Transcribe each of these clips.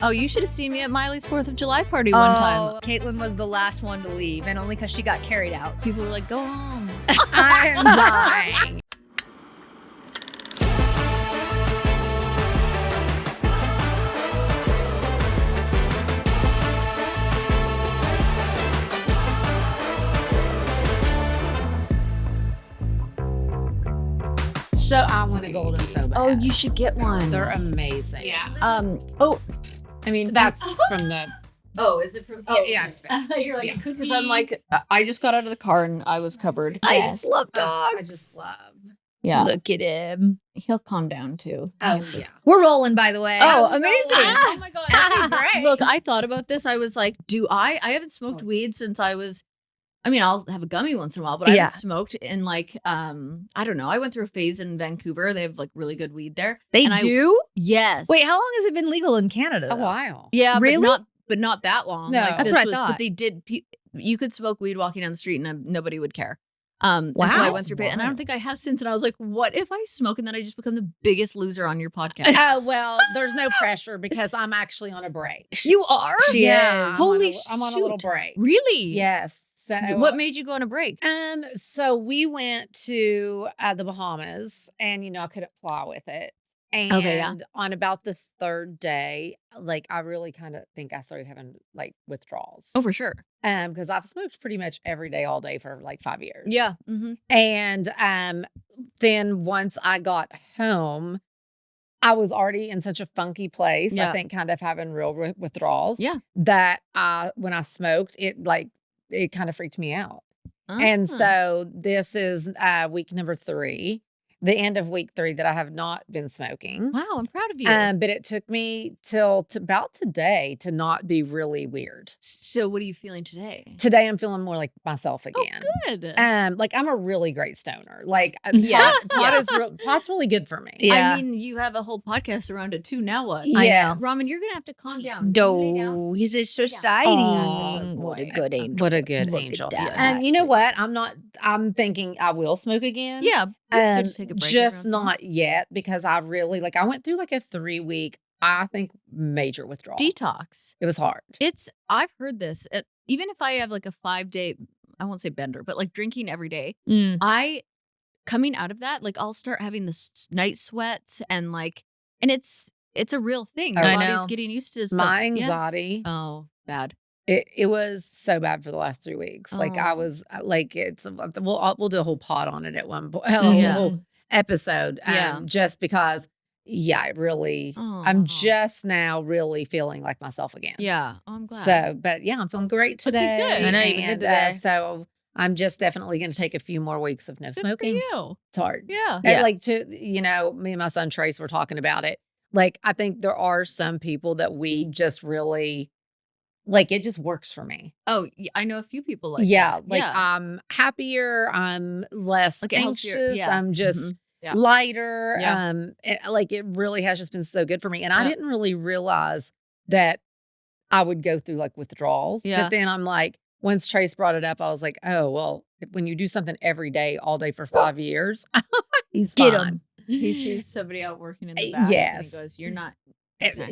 Oh, you should have seen me at Miley's 4th of July party one time. Kaitlyn was the last one to leave, and only because she got carried out. People were like, go home. I'm dying. So I want a golden so bad. Oh, you should get one. They're amazing. Yeah. I mean, That's from the. Oh, is it from? Yeah, it's there. You're like, Yeah. because I'm like, I just got out of the car and I was covered. I just love dogs. I just love. Yeah. Look at him. He'll calm down too. Oh, He's just- yeah. We're rolling, by the way. Oh, amazing. Ah. Oh my God. That'd be great. Look, I thought about this. I was like, I haven't smoked weed since I was, I mean, I'll have a gummy once in a while, but I Yeah. haven't smoked in like, I don't know. I went through a phase in Vancouver. They have like really good weed there. They And do? Yes. Wait, how long has it been legal in Canada? A though? while. Yeah, Really? but not that long. No. Like, That's this what I was- thought. But they did. You could smoke weed walking down the street and nobody would care. And so I Wow. went through, and I don't think I have since. And I was like, what if I smoke and then I just become the biggest loser on your podcast? Well, there's no pressure because I'm actually on a break. You are? She is. Holy I'm on a little shoot. break. Really? Yes. So What made you go on a break? So we went to the Bahamas, and I couldn't fly with it. And Okay, yeah. on about the third day, like I really kind of think I started having like withdrawals. Oh, for sure. Because I've smoked pretty much every day, all day for like 5 years. Yeah. Mm-hmm. And then once I got home, I was already in such a funky place. Yeah. I think kind of having real withdrawals. Yeah. That when I smoked, it kind of freaked me out. And so this is week number 3, the end of week 3 that I have not been smoking. Wow, I'm proud of you. But it took me till about today to not be really weird. So what are you feeling today? Today I'm feeling more like myself again. Oh, good. Like I'm a really great stoner. Like Yeah. pot's really good for me. Yeah. I mean, you have a whole podcast around it too. Now what? Yes. Ramen, you're gonna have to calm down. Can you lay down? No, he's a society. Oh, What a boy. good angel. What a good Look at angel. that. And you know what? I'm thinking I will smoke again. Yeah, it's good to take a break. every Just once in a while. not yet because I really I went through like a 3-week, I think, major withdrawal. Detox. It was hard. I've heard this. Even if I have like a 5-day, I won't say bender, but like drinking every day, coming out of that, like I'll start having the night sweats and it's a real thing. I My know. body's getting used to My yeah. anxiety, Oh, bad. it was so bad for the last 3 weeks. Like I Oh. was like, we'll do a whole pod on it at one point, Yeah. whole episode. Yeah. Just because, it really, I'm Oh. just now really feeling like myself again. Yeah. Oh, I'm glad. So, but yeah, I'm feeling great today. good. I know you did and, today. so I'm just definitely going to take a few more weeks of no Good for smoking. you. It's hard. Yeah. And, like me and my son Trace were talking about it. Like, I think there are some people that we just really it just works for me. Oh, I know a few people like Yeah. that. Like yeah. I'm happier. I'm less Like, it helps anxious. your- yeah. I'm just Mhm. Yeah. lighter. Yeah. It really has just been so good for me. And I Yeah. didn't really realize that I would go through like withdrawals. Yeah. But then I'm like, once Trace brought it up, I was like, oh, well, when you do something every day, all day for 5 years, he's Get fine. him. He sees somebody out working in the back. And Yes. he goes, "You're not."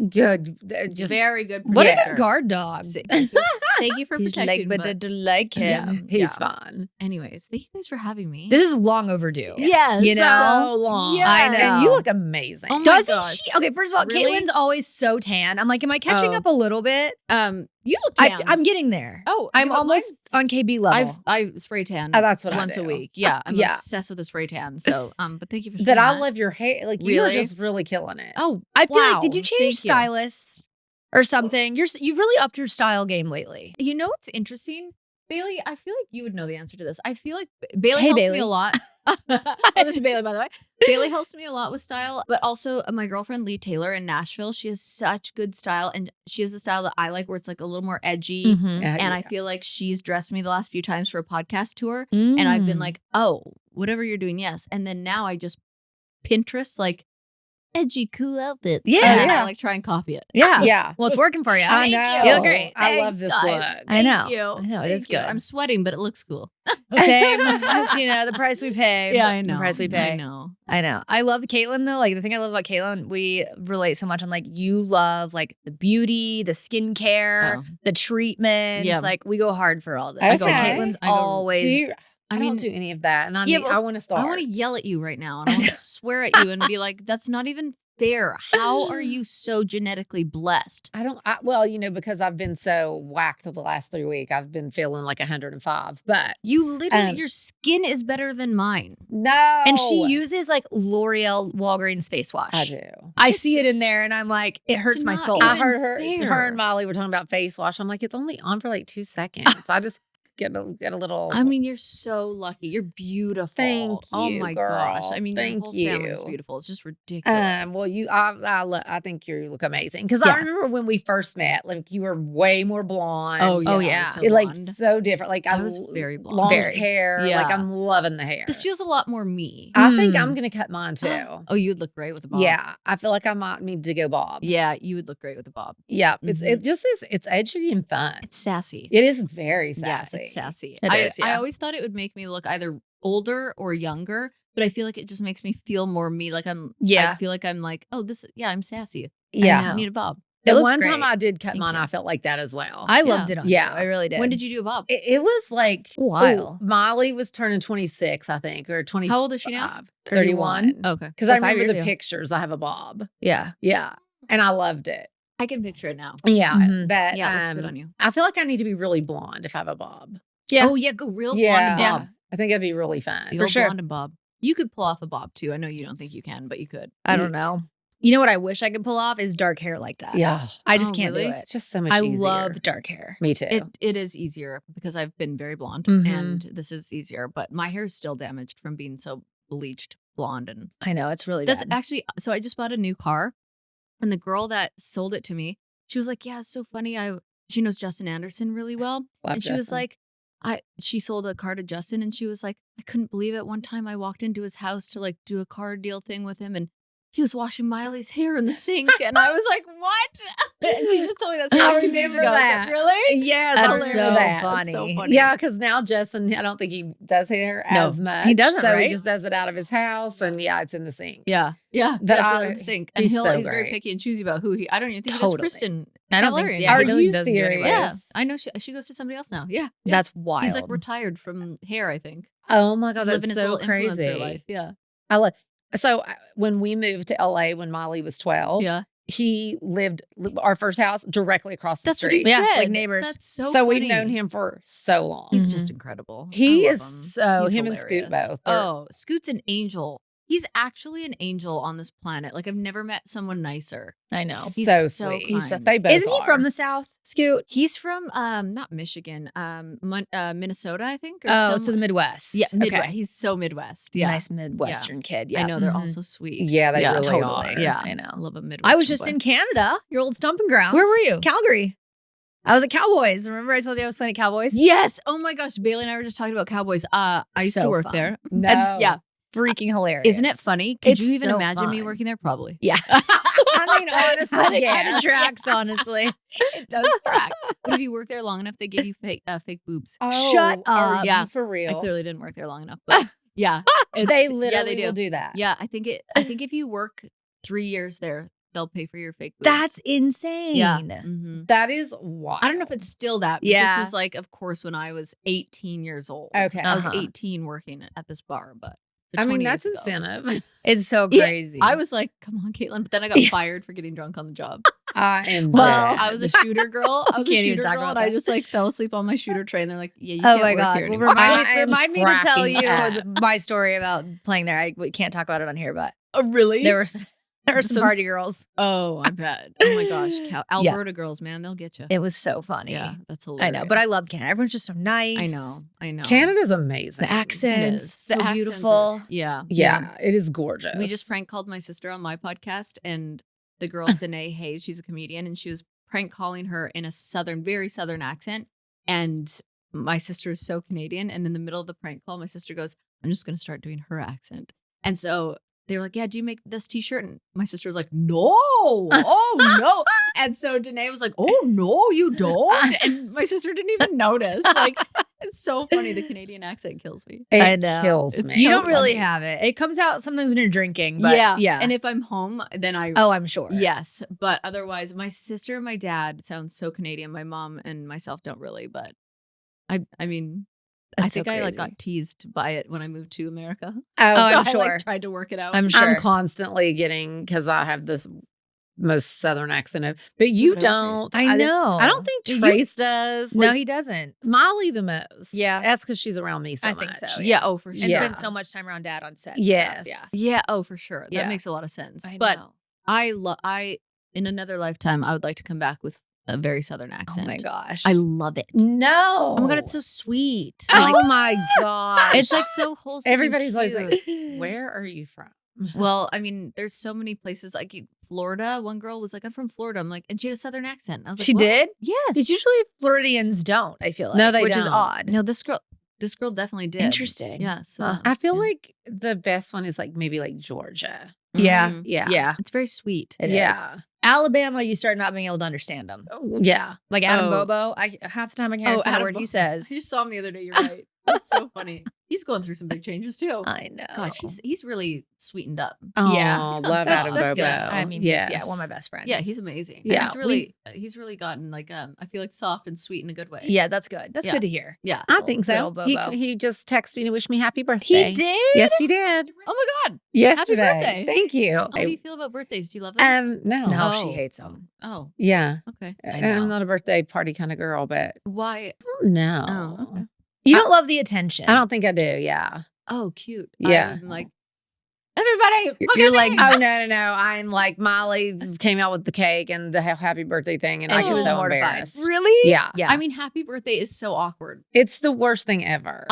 Good. Just Very good. What a protector. good guard dog. Thank you for He's protecting. like, but I like him. he's Yeah. fine. Anyways, thank you guys for having me. This is long overdue. Yes. You know? So long. Yeah. I know. And you look amazing. Oh my Doesn't gosh. she? Okay, first of all, Really? Kaitlyn's always so tan. I'm like, am I catching Oh. up a little bit? You look tan. I'm getting there. Oh, I'm you know, almost on KB level. I spray tan. That's what I once a do. week. Yeah, I'm yeah. obsessed with a spray tan. So, but thank you for saying But I that. love your hair. Like you're Really? just really killing it. Oh, I feel wow. like, did you Thank change stylists or something? You've really upped your style game lately. You know what's interesting, Bailey? I feel like you would know the answer to this. I feel like Bailey Hey, helps Bailey. me a lot. Oh, this is Bailey, by the way. Bailey helps me a lot with style, but also my girlfriend Lee Taylor in Nashville. She has such good style, and she has the style that I like, where it's like a little more edgy. Yeah, And I feel like she's dressed me the last few times for a podcast tour, and I've been like, "Oh, whatever you're doing, yes." And then now I just Pinterest like edgy, cool outfits. Yeah. And then Yeah. I like try and copy it. Yeah. Yeah. Well, it's working for you. I Thank know. you. You look great. I Thanks, love this guys. look. I know. Thank you. I know. It Thank is you. good. I'm sweating, but it looks cool. Same as, the price we pay. Yeah, I The know. price we pay. I know. I know. I love Kaitlyn though. Like the thing I love about Kaitlyn, we relate so much on like you love like the beauty, the skincare, Oh. the treatments. Yeah. Like we go hard for all this. Okay. So Kaitlyn's I go- always I mean, don't do any of that, and Yeah, but I want to start. I want to yell at you right now and I want to swear at you and be like, that's not even fair. How are you so genetically blessed? Well, because I've been so whacked the last 3 weeks. I've been feeling like 105, but You literally, your skin is better than mine. no. and she uses like L'Oreal Walgreens face wash. I do. I see it in there and I'm like, it hurts my not soul. even I heard her fair. and Molly were talking about face wash. I'm like, it's only on for like 2 seconds. I just get a little. I mean, you're so lucky. You're beautiful. Thank Oh you, my girl. gosh. I mean, your Thank whole family's you. beautiful. It's just ridiculous. Well, I think you look amazing because Yeah. I remember when we first met, like you were way more blonde. Oh yeah. Oh, I was yeah. so It, like blonde. so different. Like I was very blonde. long Very. hair. Yeah. Like I'm loving the hair. This feels a lot more me. I think Mm. I'm gonna cut mine too. Oh, you would look great with a bob. Yeah, I feel like I might need to go bob. Yeah, you would look great with a bob. Yeah, Mhm. it just is. It's edgy and fun. It's sassy. It is very sassy. Yeah, it's sassy. It I, is, I yeah. always thought it would make me look either older or younger, but I feel like it just makes me feel more me. Like I Yeah. feel like I'm like, oh, I'm sassy. Yeah. I need a bob. It The looks one time great. I did cut Thank mine, you. I felt like that as well. I loved it on Yeah. you. I really did. When did you do a bob? It was like A while. Molly was turning 26, I think, or 20. How old is she now? 31. Okay. Because So I 5 remember years the ago. pictures. I have a bob. Yeah. Yeah, and I loved it. I can picture it now. Yeah, Mhm. but Yeah, it looks good on you. I feel like I need to be really blonde if I have a bob. Yeah. Oh yeah, go real blonde Yeah, and bob. I think that'd be really fun. The For old sure. blonde and bob. You could pull off a bob too. I know you don't think you can, but you could. I don't know. You know what I wish I could pull off is dark hair like that. Yeah, I just Oh, can't really? do it. it's just so much I easier. love dark hair. Me too. It is easier because I've been very blonde Mhm. and this is easier, but my hair is still damaged from being so bleached blonde and I know. It's really that's bad. actually so I just bought a new car and the girl that sold it to me, she was like, "Yeah, it's so funny. She knows Justin Anderson really well." Love and she was Justin. like, she sold a car to Justin and she was like, "I couldn't believe it. One time I walked into his house to like do a car deal thing with him and he was washing Miley's hair in the sink." And I was like, "What?" And she just told me that I like 2 days remember ago. I was that. like, "Really?" Yes, That's I remember so that. funny. so funny. Yeah, because now Justin, I don't think he does hair No, as much. he doesn't, so right? he just does it out of his house, and yeah, it's in the sink. Yeah. Yeah. But That's I- in the sink. And he's he's so very great. picky and choosy about who I don't even think he Totally. does Kristen. I don't think so. Cavallari Yeah, he Are really you doesn't do serious? anybody. Yeah. I know she goes to somebody else now. Yeah. That's wild. He's like retired from hair, I think. Oh my He's god, living that's his so little crazy. influencer life. Yeah. I love. So when we moved to LA when Molly was 12, Yeah. he lived our first house directly across the That's what he street. Yeah, said. like neighbors. That's so So funny. we've known him for so long. He's Mhm. just incredible. He I love is him. so He's him and Scoot hilarious. both. are- Oh, Scoot's an angel. He's actually an angel on this planet. Like I've never met someone nicer. I know. He's so so sweet. kind. They both Isn't he from are. the South, Scoot? He's from not Michigan, Minnesota, I think. Or Oh, so some- the Midwest. yeah, Midwest. Okay. He's so Midwest. Yeah, Nice Midwestern kid. Yeah. I know they're Mhm. also sweet. Yeah, they really totally. are. Yeah. I I know. love a Midwest. I was just in Canada, your old stomping grounds. Where were you? Calgary. I was at Cowboys. Remember I told you I was playing at Cowboys? Yes. Oh my gosh, Bailey and I were just talking about Cowboys. I used to So work fun. there. No. That's yeah. Freaking hilarious. Isn't it funny? Could It's you even so imagine me fun. working there? Probably. Yeah. I mean, honestly, it yeah. kind of tracks, honestly. It does track. But if you work there long enough, they give you fake boobs. Oh, Shut are up. you Yeah. for I real. clearly didn't work there long enough, but yeah, They it's- literally yeah, will do that. Yeah, I think if you work 3 years there, they'll pay for your fake boobs. That's insane. yeah. Mhm. That is wild. I don't know if it's still that. But Yeah. This was like, of course, when I was 18 years old. Okay. I was Uh-huh. 18 working at this bar, but I mean, 20 that's years ago. incentive. It's so Yeah, crazy. I was like, come on, Kaitlyn. But then I got fired for getting drunk on the job. I am. Well, dead. I was a shooter girl. I was a Can't even shooter talk girl, about and I that. just like fell asleep on my shooter tray. They're like, yeah, you Oh can't my work God. here Well, anymore. I am remind me to tell cracking you up. my story about playing there. We can't talk about it on here, but Oh, really? there were some Some party s- girls. Oh, I bet. Oh my gosh. Alberta girls, man, they'll get you. It was so funny. Yeah, that's I hilarious. know, but I love Canada. Everyone's just so nice. I know. Canada's amazing. The accents, is. so The accents beautiful. are- yeah. Yeah, it is gorgeous. We just prank called my sister on my podcast, and the girl Danae Hayes, she's a comedian, and she was prank calling her in a very southern accent. And my sister is so Canadian, and in the middle of the prank call, my sister goes, "I'm just going to start doing her accent." And so they were like, yeah, do you make this t-shirt? And my sister was like, no, oh no. And so Danae was like, oh no, you don't. And my sister didn't even notice. Like, it's so funny. The Canadian accent kills me. It kills me. You so don't really funny. have it. It comes out sometimes when you're drinking. But yeah. And if I'm home, then I'm sure. Yes. But otherwise, my sister and my dad sound so Canadian. My mom and myself don't really, but I mean, That's I think so I crazy. got teased by it when I moved to America. Oh, So I'm I sure. tried to work it out. I'm sure. I'm constantly getting, because I have this most Southern accent, but you What else? don't. I know. I don't think You- Trace does. No, Like, he doesn't. Molly the most. Yeah. That's because she's around me so I much. think so. Yeah. Oh, for sure. And Yeah. spend so much time around dad on set. and Yes. stuff. Yeah. Oh, for sure. That Yeah. makes a lot of sense. Yeah. But I know. I in another lifetime, I would like to come back with a very Southern Oh accent. my gosh. I love it. No. Oh my God, it's so sweet. Oh Like, my God. it's like so wholesome. and everybody's always like, cute. where are you from? Well, I mean, there's so many places like Florida. One girl was like, I'm from Florida. I'm like, and she had a Southern accent. I was like, She what? did? Yes. Because usually Floridians don't, I feel like. No, they which is don't. odd. No, this girl definitely did. Interesting. Yes. I feel like the best one is like maybe like Georgia. Yeah. Mhm. Yeah. Yeah. It's very sweet. It is. yeah. Alabama, you start not being able to understand them. Yeah. Like Adam Oh. Bobo, half the time I can't understand a Adam word he Bo- says. I just saw him the other day. You're right. That's so funny. He's going through some big changes too. I know. Gosh, he's really sweetened up. Oh, Yeah. love That's- Adam that's Bobo. good. I mean, yes. he's one of my best friends. Yeah, he's amazing. Yeah. He's really gotten like I feel like soft and sweet in a good way. Yeah, that's good. That's Yeah. good to hear. Yeah. I think Good so. old Bobo. He just texted me to wish me happy birthday. He did? Yes, he did. Oh my God. Yesterday. birthday. Thank you. How do you feel about birthdays? Do you love them? No. No, Oh. she hates him. Oh, Yeah. okay. I know. I'm not a birthday party kind of girl, but Why? no. Oh, okay. You don't love the attention. I don't think I do. Yeah. Oh, cute. Yeah. I'm like, everybody. look You're at like, me. oh no. I'm like Molly came out with the cake and the happy birthday thing, and And I she was was so mortified. embarrassed. Really? Yeah. Yeah. I mean, happy birthday is so awkward. It's the worst thing ever.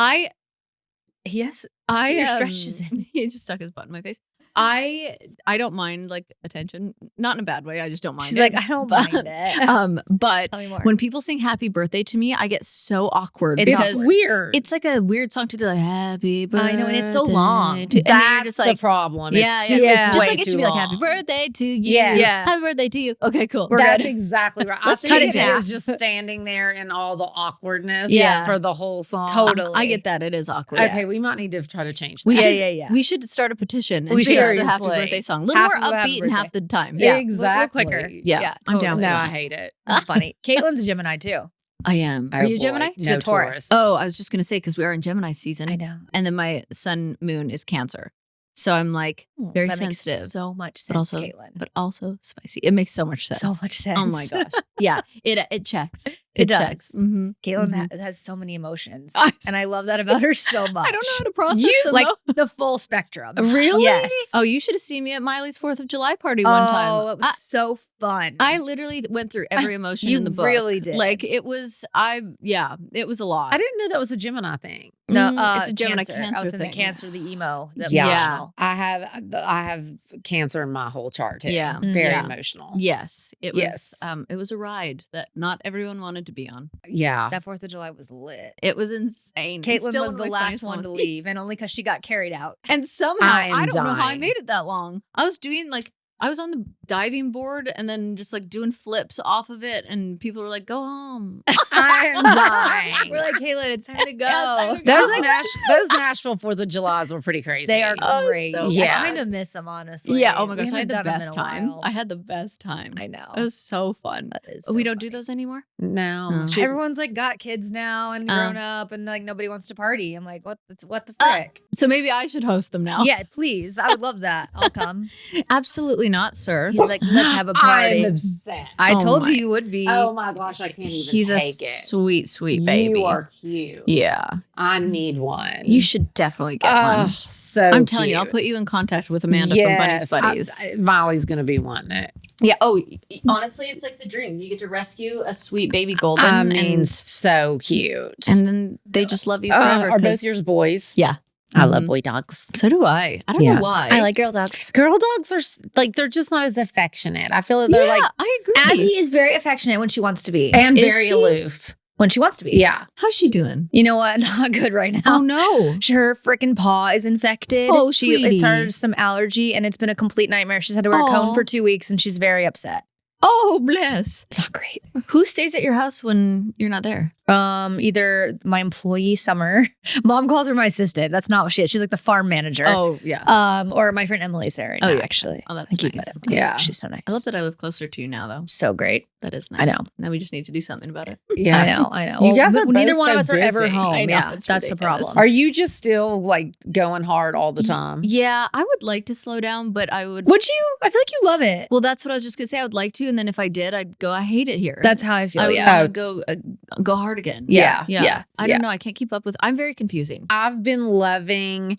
Yes. I Your stretches in. He just stuck his butt in my face. I don't mind like attention, not in a bad way. I just don't mind. She's it. like, I don't But- mind it. But Tell me more. when people sing happy birthday to me, I get so awkward It's because awkward. weird. it's like a weird song to do, like happy birthday. I know, and it's so long. to-" and That's then you're just the like, problem. yeah, It's yeah, too, yeah. It's just way like it too should be like long. happy birthday to you. Yes. Yeah. Happy birthday to you. Okay, cool. We're That's good. exactly right. Let's I cut think it it in is just standing there in all the awkwardness Yeah. for the whole song. Totally. I get that. It is awkward. Okay, we might need to try to change that. We Yeah, should, yeah. We should start a petition and We change should. the happy Seriously. birthday song. A little Half more of the happy upbeat and half the time. Yeah. Exactly. quicker. Yeah, Yeah, I'm down with No, that. I hate it. That's funny. Caitlin's a Gemini too. I am. Are Oh, you a boy. Gemini? She's a No Taurus. Oh, I was just going to say, because we are in Gemini season. know. And then my sun moon is Cancer. So I'm like very that makes sensitive, so much sense, but also, Caitlin. but also spicy. It makes so much sense. So much sense. Oh my gosh. Yeah. It checks. It does. checks. Mm-hmm. Caitlin Mhm. has so many emotions, I- and I love that about her so much. I don't know how to process You them. like though. the full spectrum. Really? Yes. Oh, you should have seen me at Miley's 4th of July party one Oh, time. it was so fun. I literally went through every emotion You in the book. really did. Like it was, it was a lot. I didn't know that was a Gemini thing. no, it's a Gemini Cancer. Cancer I was in thing. the Cancer, the emo, the Yeah. emotional. I have Cancer in my whole chart too. Yeah. Very Yeah. emotional. Yes, it was. Yes. It was a ride that not everyone wanted to be on. Yeah. That 4th of July was lit. It was insane. It's Caitlin still was one of the my last funniest one to moments. leave, and only because she got carried out. And somehow I am I don't know how I dying. made it that long. I was doing like I was on the diving board and then just like doing flips off of it, and people were like, "Go home." I am dying. We're like, Caitlin, it's time to go. Yeah, it's time to go. Those Nashville 4th of Julys were pretty crazy. They are Oh, great. so Yeah. I kind of miss them, honestly. Yeah. Oh my We gosh, I had haven't the done 'em best in a time. while. I had the best time. I know. It was so fun. That is We so don't do funny. those anymore. No. Oh. Shoot. Everyone's like got kids now and Uh. grown up, and like nobody wants to party. I'm like, what the Uh. frick? So maybe I should host them now. Yeah, please. I would love that. I'll come. Absolutely not, sir. He's like, let's have a party. I'm upset. I Oh told my- you you would be. Oh my gosh, I can't even He's a take it. sweet, sweet baby. You are cute. Yeah. I need one. You should definitely get Oh, one. so I'm telling you, I'll cute. put you in contact with Amanda from Bunny's Buddies. Molly's gonna be wanting it. Yeah. Oh, honestly, it's like the dream. You get to rescue a sweet baby golden, I mean, and so cute. then they just love you forever. are both 'cause- yours boys? Yeah. I love Mhm. boy dogs. So do I. I don't Yeah. know why. girl dogs. Girl dogs are like they're just not as affectionate. I feel that they're Yeah, like I agree. Azzy is very affectionate when she wants to be. and Is very she? aloof. when she wants to be. Yeah. How's she doing? You know what? Not good right now. Oh no. Her freaking paw is infected. Oh, It sweetie. started some allergy and it's been a complete nightmare. She's had to wear a cone for 2 weeks and she's very upset. Oh, bless. It's not great. Who stays at your house when you're not there? Either my employee Summer, mom calls her my assistant. That's not what she is. She's like the farm manager. Oh, yeah. Or my friend Emily's there right now, actually. Oh, that's I keep nice. it. Yeah. She's so nice. I love that I live closer to you now, though. So great. That is nice. I know. Now we just need to do something about it. Yeah. I know. You guys are neither both one of so us are ever busy. home. I know, Yeah, it's that's the ridiculous. problem. Are you just still like going hard all the time? Yeah, I would like to slow down, but I would. Would you? I feel like you love it. Well, that's what I was just gonna say. I would like to, and then if I did, I'd go. I hate it here. That's how I feel. I would Yeah. want to go hard again. Yeah. Yeah. I Yeah. don't know. I can't keep up with. I'm very confusing. I've been loving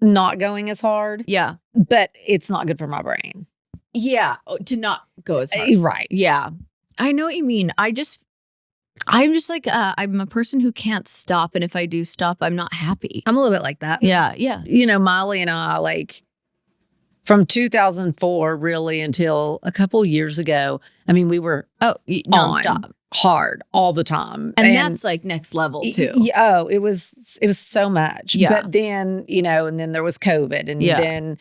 not going as hard, Yeah. but it's not good for my brain. Yeah. To not go as hard. Right. Yeah. I know what you mean. I'm just like, I'm a person who can't stop. And if I do stop, I'm not happy. I'm a little bit like that. Yeah. Yeah. You know, Molly and I, like from 2004 really until a couple years ago, I mean, we were Oh, nonstop. hard all the time. And that's like next level too. It was so much. Yeah. But then, you know, and then there was COVID and Yeah. then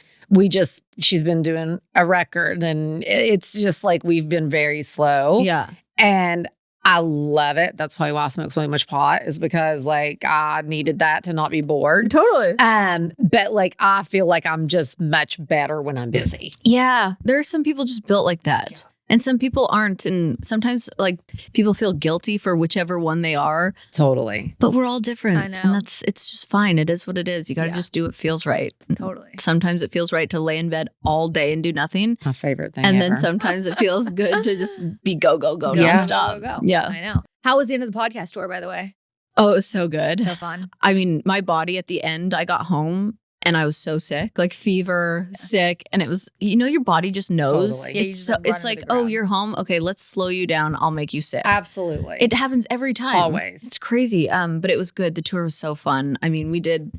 she's been doing a record and it's just like we've been very slow. Yeah. And I love it. That's probably why I smoke so much pot is because like I needed that to not be bored. Totally. But like I feel like I'm just much better when I'm busy. Yeah. There are some people just built like that. And some people aren't. And sometimes like people feel guilty for whichever one they are. Totally. But we're all different. I know. And it's just fine. It is what it is. You got to Yeah. just do what feels right. Totally. Sometimes it feels right to lay in bed all day and do nothing. My favorite thing. And then ever. sometimes it feels good to just be go, Yeah. nonstop. Go. Yeah. I know. How was the end of the podcast tour, by the way? Oh, it was so good. So fun. I mean, my body at the end, I got home and I was so sick, like fever, sick. And it was, your body just knows. Totally. Yeah, you It's just so, run it's into like, the oh, ground. you're home. Okay, let's slow you down. I'll make you sick. Absolutely. It happens every time. Always. It's crazy. But it was good. The tour was so fun. I mean, we did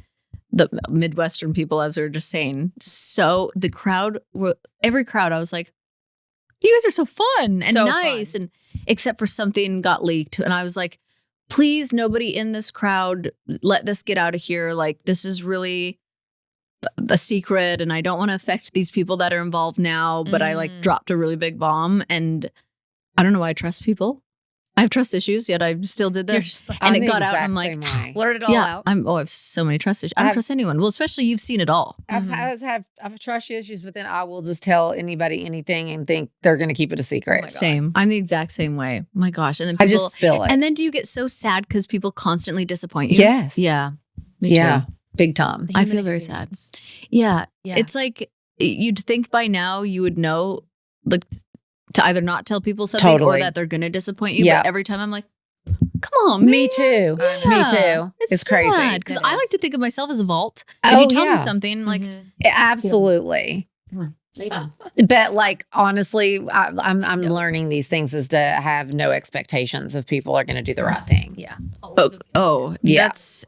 the Midwestern people, as we were just saying. So the crowd, every crowd, I was like, you guys are so fun and So nice. fun. And except for something got leaked. And I was like, please, nobody in this crowd, let this get out of here. Like, this is really a secret. And I don't want to affect these people that are involved now. But I like dropped a really big bomb. And I don't know why I trust people. I have trust issues, yet I still did You're this. just like, And I'm it the got out, and exact I'm like, same way. blurt it all out. I have so many trust issues. I don't trust anyone. Well, especially you've seen it all. I've trust issues, but then I will just tell anybody anything and think they're going to keep it a secret. Oh my God. Same. I'm the exact same way. My gosh. And then I people, just feel it. and then do you get so sad because people constantly disappoint you? Yes. Yeah. Me Yeah. too. Big time. The I human feel very experience. sad. Yeah. Yeah. It's like you'd think by now you would know, like, to either not tell people something Totally. or that they're going to disappoint you. Yeah. But every time I'm like, come on, man. Me too. I know. Me too. It's crazy. Because It I like is. to think of myself as a vault. Oh, If you tell yeah. me something, like, Mhm. Absolutely. But like honestly, I'm learning these things is to have no expectations if people are going to do the right thing. Yeah. Yeah. that's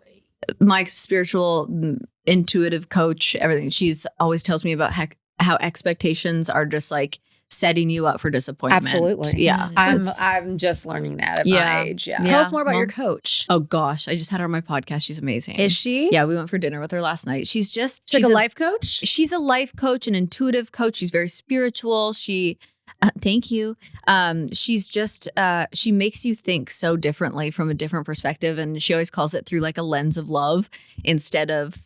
my spiritual intuitive coach. Everything. She's always tells me about how expectations are just like setting you up for disappointment. Absolutely. Yeah. Mm. I'm just learning that at Yeah. my age. Yeah. Tell us more about well- your coach. Oh gosh, I just had her on my podcast. She's amazing. Is she? Yeah, we went for dinner with her last night. She's She's like a life coach? She's a life coach, an intuitive coach. She's very spiritual. Thank you. She's just, she makes you think so differently from a different perspective. And she always calls it through like a lens of love instead of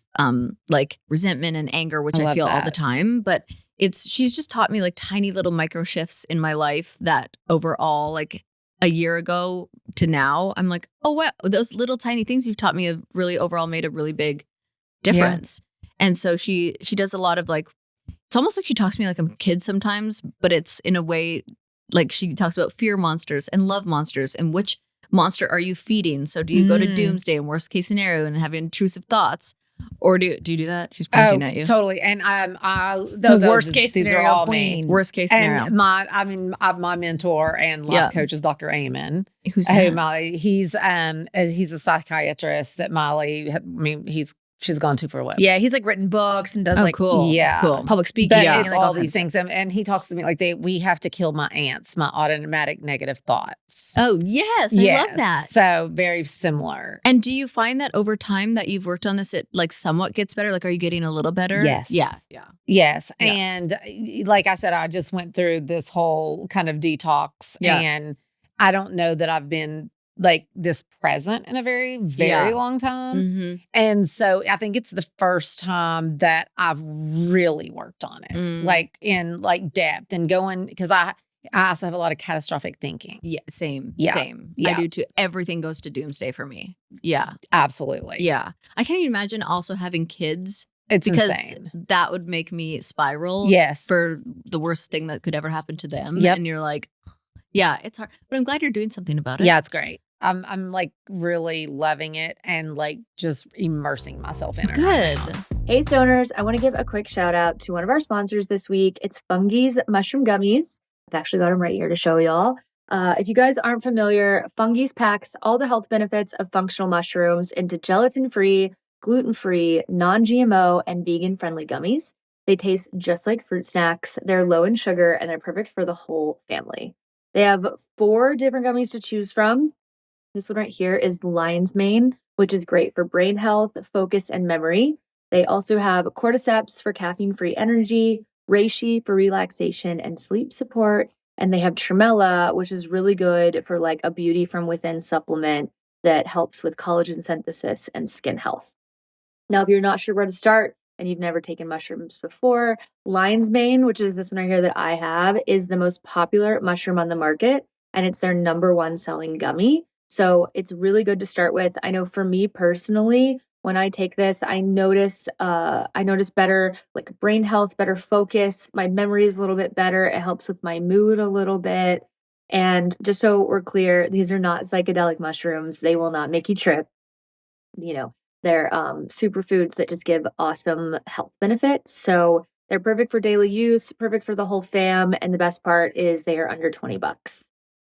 like resentment and anger, which I I love feel all that. the time. But she's just taught me like tiny little micro shifts in my life that overall, like a year ago to now, I'm like, oh, wow, those little tiny things you've taught me have really overall made a really big difference. And so she does a lot of like, it's almost like she talks to me like I'm a kid sometimes, but it's in a way like she talks about fear monsters and love monsters and which monster are you feeding? So do you go to doomsday and worst case scenario and have intrusive thoughts? Or do you do that? She's pointing at you. Totally. And The worst case these are scenario all queen. me. Worst case scenario. And my mentor and life Yeah. coach is Dr. Amen. Who's Who that? Molly, he's a psychiatrist that Molly, he's she's gone to for a while. Yeah, he's like written books and does like cool. Yeah. Cool. public speaking. But and, it's like, all kinds these things. And he talks to me like we have to kill my ants, my automatic negative thoughts. Oh, yes. I love that. So very similar. And do you find that over time that you've worked on this, it like somewhat gets better? Like, are you getting a little better? Yes. Yeah. Yes. Yeah. And like I said, I just went through this whole kind of detox. Yeah. And I don't know that I've been like this present in a very, very long time. Mm-hmm. And so I think it's the first time that I've really worked on it, like in like depth and going, because I also have a lot of catastrophic thinking. Yeah. Same. Yeah. Same. Yeah. I do too. Everything goes to doomsday for me. Yeah. Absolutely. Yeah. I can't even imagine also having kids It's because insane. that would make me spiral. Yes. For the worst thing that could ever happen to them. Yep. And you're like, yeah, it's hard. But I'm glad you're doing something about it. Yeah, it's great. I'm like really loving it and like just immersing myself in it. Good. Right now. Hey Stoners, I want to give a quick shout out to one of our sponsors this week. It's Fungi's Mushroom Gummies. I've actually got them right here to show y'all. If you guys aren't familiar, Fungi's packs all the health benefits of functional mushrooms into gelatin-free, gluten-free, non-GMO, and vegan-friendly gummies. They taste just like fruit snacks. They're low in sugar, and they're perfect for the whole family. They have 4 different gummies to choose from. This one right here is Lion's Mane, which is great for brain health, focus, and memory. They also have Cordyceps for caffeine-free energy, Reishi for relaxation and sleep support, and they have Tremella, which is really good for like a beauty from within supplement that helps with collagen synthesis and skin health. Now, if you're not sure where to start and you've never taken mushrooms before, Lion's Mane, which is this one right here that I have, is the most popular mushroom on the market, and it's their #1 selling gummy. So it's really good to start with. I know for me personally, when I take this, I notice better like brain health, better focus. My memory is a little bit better. It helps with my mood a little bit. And just so we're clear, these are not psychedelic mushrooms. They will not make you trip. You know, they're superfoods that just give awesome health benefits. So they're perfect for daily use, perfect for the whole fam. And the best part is they are under $20.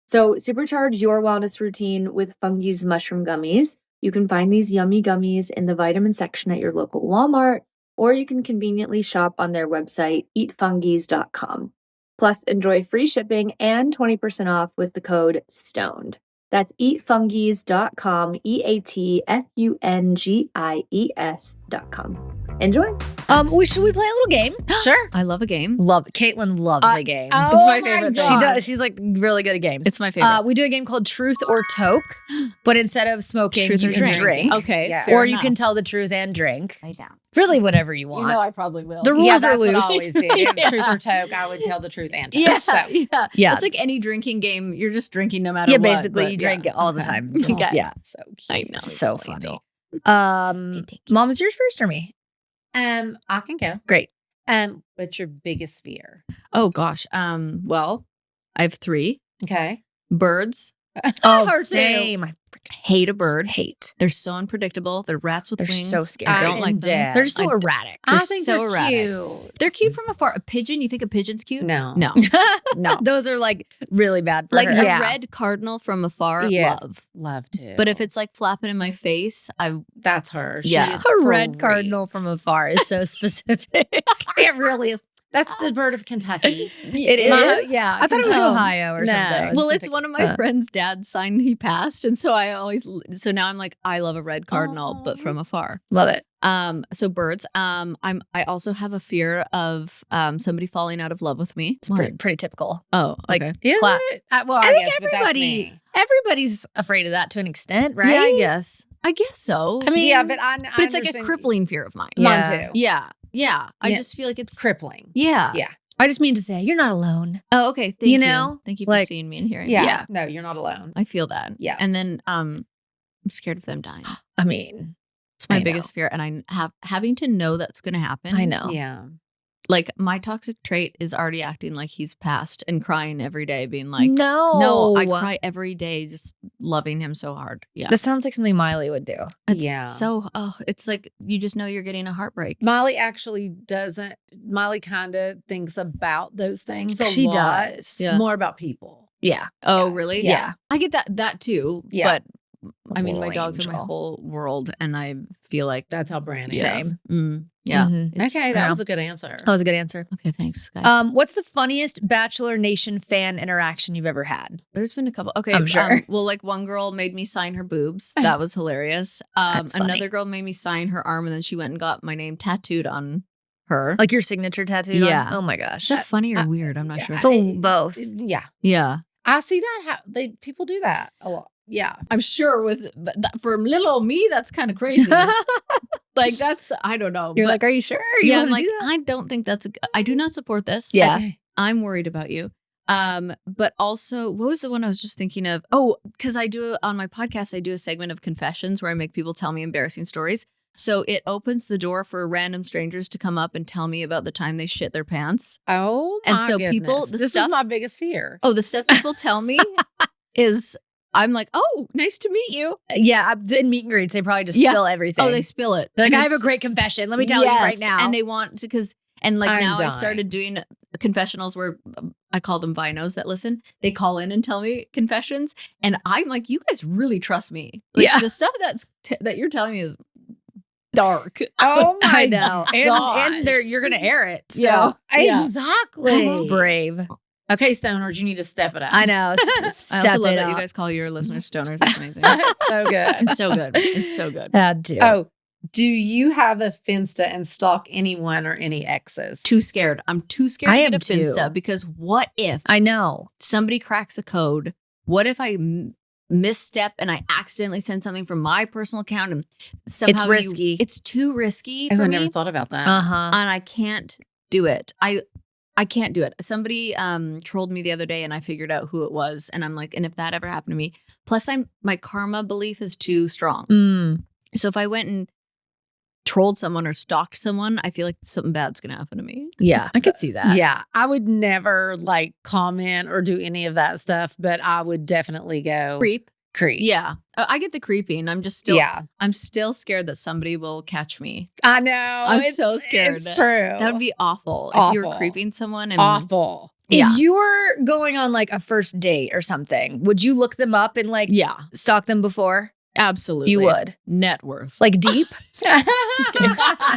So supercharge your wellness routine with Fungi's mushroom gummies. You can find these yummy gummies in the vitamin section at your local Walmart, or you can conveniently shop on their website, eatfungis.com. Plus, enjoy free shipping and 20% off with the code STONED. That's eatfungis.com, eatfungis.com. Enjoy. Should we play a little game? Sure. I love a game. Love it. Caitlin loves a game. It's my favorite thing. She does. She's like really good at games. It's my favorite. We do a game called Truth or Toke, but instead of smoking, Truth you or can drink. Okay. Yeah. fair Or you enough. can tell the truth and drink. Lay down. Really, whatever you want. You know, I probably will. The rules yeah, are that's what I loose. always did. Yeah. Truth or toke, I would tell the truth and toke. Yeah. So, Yeah. Yeah. It's like any drinking game. You're just drinking no matter Yeah, what. basically, but you drink it all the Okay. time. Okay. Yeah. so cute. I know. So Little funny. angel. Mom, is yours first or me? I can go. Great. What's your biggest fear? Oh gosh. Well, I have 3 Okay. birds. Oh, Her too. same. I Hate a bird. hate. They're so unpredictable. They're rats with They're wings. so scary. I don't like them. dead. They're just so I- erratic. They're I think so they're erratic. cute. They're cute from afar. A pigeon, you think a pigeon's cute? No. No. No. Those are like really bad for Like her. a Yeah. red cardinal from afar, Yeah. love. Love to. But if it's like flapping in my face, that's her. She Yeah. is A red great. cardinal from afar is so specific. It really is. That's the bird of Kentucky. It is? Yeah. I thought it was No. Ohio or No. something. Well, It's it's one of my friend's dad's sign he passed. And so so now I'm like, I love a red cardinal, but from afar. Love it. So birds. I also have a fear of somebody falling out of love with me. It's pretty typical. Oh, Like, okay. Is Flat. it? Well, I I think guess, but that's me. everybody's afraid of that to an extent, right? Yeah, I guess. I guess so. I mean, Yeah, but I but it's like a understand- crippling fear of mine. Mine Yeah. too. Yeah. Yeah. I Yeah. just feel like it's Crippling. Yeah. Yeah. I just mean to say you're not alone. Oh, okay. Thank You you. know, Thank you for like- seeing me and hearing Yeah. me. Yeah. No, you're not alone. I feel that. Yeah. And then I'm scared of them dying. I mean, It's my I know. biggest fear. And having to know that's going to happen. I know. Yeah. Like my toxic trait is already acting like he's passed and crying every day, being like, no, no, I cry every day, just loving him so hard. Yeah. This sounds like something Miley would do. It's Yeah. so, it's like you just know you're getting a heartbreak. Molly actually doesn't. Molly kind of thinks about those things. She lot. does. Yeah. More about people. Yeah. Oh, Yeah. really? Yeah. I get that too. Yeah. But I mean, my dogs are my whole world, and I feel like That's how Brandi same. is. Yeah. Okay, that was a good answer. That was a good answer. Okay, thanks, guys. What's the funniest Bachelor Nation fan interaction you've ever had? There's been a couple. Okay, I'm sure. Well, like one girl made me sign her boobs. That was hilarious. That's funny. Another girl made me sign her arm, and then she went and got my name tattooed on her. Like your signature tattoo? Yeah. Oh my gosh. Is that funny or weird? I'm not sure. It's both. Yeah. Yeah. I see that. People do that a lot. Yeah. I'm sure for little old me, that's kind of crazy. Like that's, I don't know. You're like, are you sure? You I'm wanna like, do that? I don't think I do not support this. Yeah. Okay. I'm worried about you. But also, what was the one I was just thinking of? Oh, because on my podcast, I do a segment of confessions where I make people tell me embarrassing stories. So it opens the door for random strangers to come up and tell me about the time they shit their pants. Oh, my And so goodness. people, this is my biggest fear. Oh, the stuff people tell me is, I'm like, oh, nice to meet you. Yeah, in meet and greets, they probably just Yeah. spill everything. Oh, they spill it. They're like, And I have a it's- great confession. Let me tell you right Yes, now. And they want to, and like I'm now I dying. started doing confessionals where I call them vinos that listen. They call in and tell me confessions. And I'm like, you guys really trust me. Like, Yeah. the stuff that you're telling me is dark. Oh my I know. And you're going to air it. So Yeah. Yeah. Exactly. it's brave. Okay, stoners, you need to step it up. I know. I Step also love it that you up. guys call your listeners stoners. That's amazing. So good. It's so good. It's so good. Had to. Oh, do you have a Finsta and stalk anyone or any exes? Too scared. I'm too scared I to am get a too. Finsta because what if I know. somebody cracks a code? What if I misstep and I accidentally send something from my personal account and somehow risky. It's too risky Oh, for I me, never thought about that. Uh-huh. and I can't do it. I can't do it. Somebody trolled me the other day, and I figured out who it was, and I'm like, and if that ever happened to me, plus my karma belief is too strong. So if I went and trolled someone or stalked someone, I feel like something bad's gonna happen to me. Yeah, I could see that. Yeah, I would never like comment or do any of that stuff, but I would definitely go Creep. Yeah. I get the creeping. I'm just still. Yeah. I'm still scared that somebody will catch me. I know. I'm so scared. It's true. That would be awful. If Awful. you're creeping someone and awful. Yeah. If you were going on like a first date or something, would you look them up and like Yeah, stalk them before? absolutely. You would. Net worth. Like deep?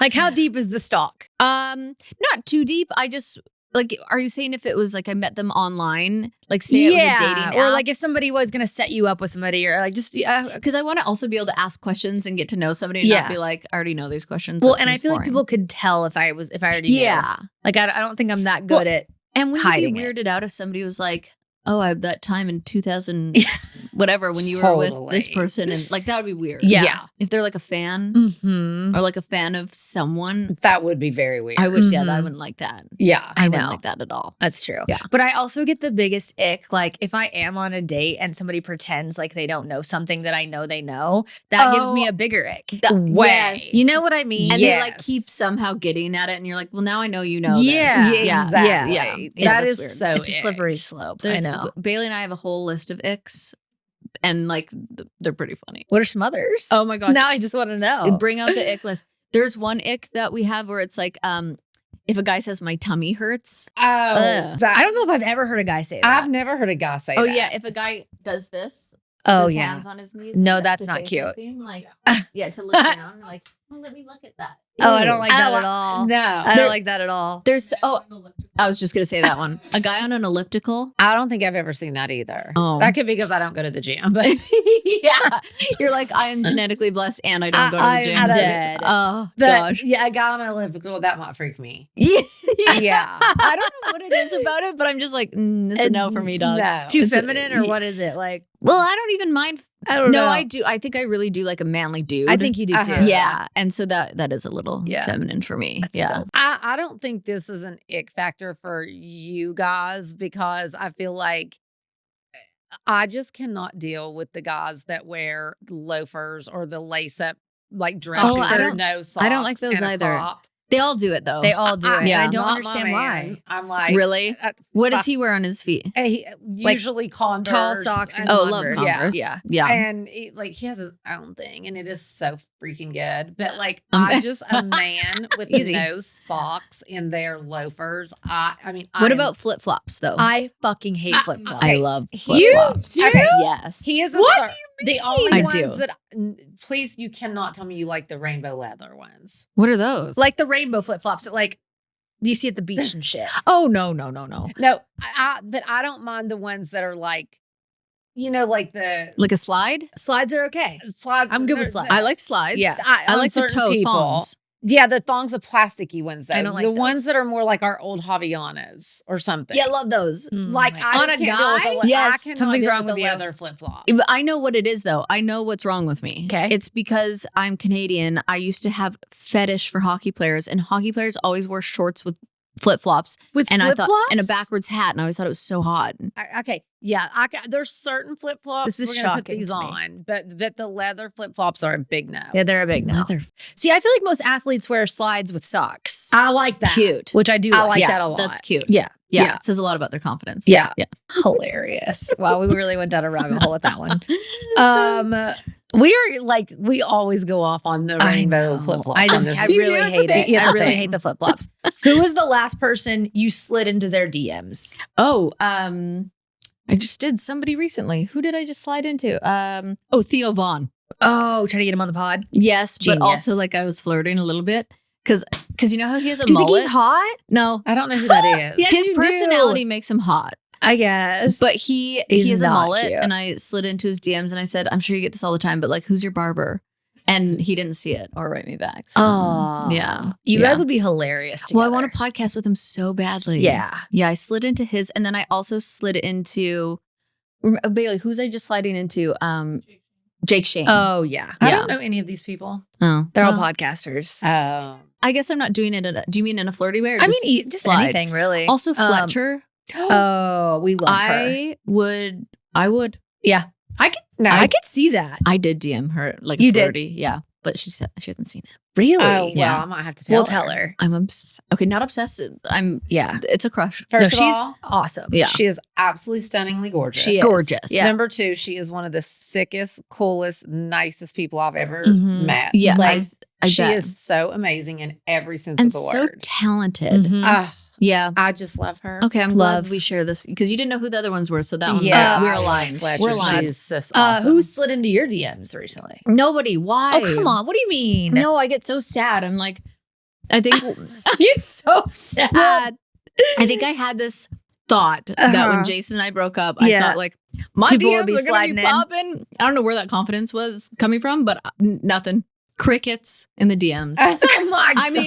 Like how deep is the stalk? Not too deep. I just like, are you saying if it was like I met them online, like say it was a dating app? Or like if somebody was going to set you up with somebody or like just because I want to also be able to ask questions and get to know somebody and Yeah. not be like, I already know these questions. well, That and I seems feel like boring. people could tell if I already knew. Yeah. Like I don't think I'm that good at And wouldn't you hiding be it. weirded out if somebody was like, oh, I have that time in 2000, whatever, when you were with this Totally. person. And like, that would be weird. Yeah. If they're like a fan Mm-hmm. or like a fan of someone, That would be very weird. I would, Mhm. I wouldn't like that. Yeah. I I wouldn't know. like that at all. That's true. Yeah. But I also get the biggest ick. Like if I am on a date and somebody pretends like they don't know something that I know they know, that gives me Oh, a bigger ick. Way. Yes. You know what I mean? And they like Yes. keep somehow getting at it. And you're like, well, now I know you know Yeah. this. Yeah, exactly. Yeah. That It's is weird. so It's a ick. slippery slope. There's, I know. Bailey and I have a whole list of icks, and like they're pretty funny. What are some others? Oh my gosh! Now I just want to know. Bring out the ick list. There's one ick that we have where it's like, if a guy says my tummy hurts. Oh, Ugh. that- I don't know if I've ever heard a guy say that. I've never heard a guy say Oh that. yeah, if a guy does this. Oh, his yeah. hands on his knees. No, like, that's to not say cute. something, like yeah, to look down. Like, oh, let me look at that. Oh, I don't Ew. like that at all. No. I don't like that at all. There's I was just gonna say that one. A guy on an elliptical. I don't think I've ever seen that either. Oh. That could be because I don't go to the gym. But Yeah, you're like, I am genetically blessed and I don't go to the I'm gym. dead. Oh but gosh. yeah, a guy on an elliptical, that might freak me. Yeah. Yeah. I don't know what it is about it, but I'm just like, it's a no for me, dog. No. Too It's a- feminine or what is it? Like, Well, I don't even mind. I don't know. No, I do. I think I really do like a manly dude. I think you do too. Uh-huh. Yeah, and so that is a little Yeah. feminine for me. That's yeah. so- I don't think this is an ick factor for you guys because I feel like I just cannot deal with the guys that wear loafers or the lace up like dress. Oh, with I their don't- no I don't like socks those and a either. crop. They all do it though. They all do it. Yeah. I don't Not my understand man. why. I'm like, Really? uh, What does he wear on his feet? usually Converse. Tall socks and Oh, love Converse. Converse. Yeah. Yeah. And he has his own thing, and it is so freaking good. But like, I'm just a man with Easy. no socks in their loafers. I mean, What about flip flops though? I fucking hate flip flops. I love You flip flops. do? Yes. He is a What cer- The only I ones do. that, please, you cannot tell me you like the rainbow leather ones. What are those? Like the rainbow flip-flops that like you see at the beach and shit. oh, no. No, but I don't mind the ones that are like, like the Like a slide? Slides are okay. slide. I'm good with slides. I like slides. Yeah. I on like the certain toe people. thongs. Yeah, the thongs, the plasticky ones. Though. I don't like the ones those. that are more like our old Havaianas or something. Yeah, I love those. Like I on just a can't deal with guy. the, Yes, I cannot something's deal wrong with the you. leather flip flop. But I know what it is, though. I know what's wrong with me. Okay. It's because I'm Canadian. I used to have fetish for hockey players, and hockey players always wore shorts with flip-flops. With And flip-flops? I thought, and a backwards hat, and I always thought it was so hot. Okay, yeah, there's certain flip flops. This is we're gonna put shocking these to me. on, but the leather flip flops are a big no. Yeah, they're a big no. Mother See, I feel like most athletes wear slides with socks, I like that. cute. which I do I like. like yeah, that a lot. That's cute. Yeah. Yeah. Yeah. It says a lot about their confidence. Yeah. Yeah. Hilarious. Wow, we really went down a rabbit hole with that one. We always go off on the I rainbow know. flip flops. I really hate it. Yeah, I really hate the flip flops. Who was the last person you slid into their DMs? Oh, I just did somebody recently. Who did I just slide into? Theo Vaughn. Oh, trying to get him on the pod. Yes, Genius. but also like I was flirting a little bit because you know how he has a Do you mullet? think he's hot? No, I don't know who that is. Yes, his you do. personality makes him hot. I guess. But he He's has a not mullet, cute. and I slid into his DMs and I said, "I'm sure you get this all the time, but like, who's your barber?" And he didn't see it or write me back. So, oh, yeah, you yeah. guys would be hilarious together. Well, I want to podcast with him so badly. Yeah. yeah. I slid into his, and then I also slid into Bailey. Who's I just sliding into? Jake Shane. Oh yeah. I Yeah. don't know any of these people. Oh, They're all well, podcasters. Oh, I guess I'm not doing it. Do you mean in a flirty way? Or I mean, just slide? anything really. Also, Fletcher. Oh, we love her. I would. Yeah, I could. No. I could see that. I did DM her like You a did? flirty. Yeah, but she said she hasn't seen it. Really? oh, well, Yeah. I might have to tell. We'll tell her. I'm okay. Not obsessed. Yeah. It's a crush. First no, of she's all, awesome. Yeah. she is absolutely stunningly gorgeous. She is. Gorgeous. Yeah. Number two, she is one of the sickest, coolest, nicest people I've ever Mhm. met. Yeah, Like, I she bet. is so amazing in every sense and of the so word. talented. Mhm. Ah, Yeah. I just love her. Okay, I'm Love. glad we share this because you didn't know who the other ones were. So that one, Yeah, we're I love aligned. Fletcher. We're aligned. She's just awesome. Who slid into your DMs recently? Nobody. Why? Oh, come on. What do you mean? No, I get so sad. I'm like, I think, It's so sad. I think I had this thought that Uh-huh. when Jason and I broke up, Yeah. I thought like my People DMs would be are gonna sliding be in. popping. I don't know where that confidence was coming from, but nothing. Crickets in the DMs. oh my I mean,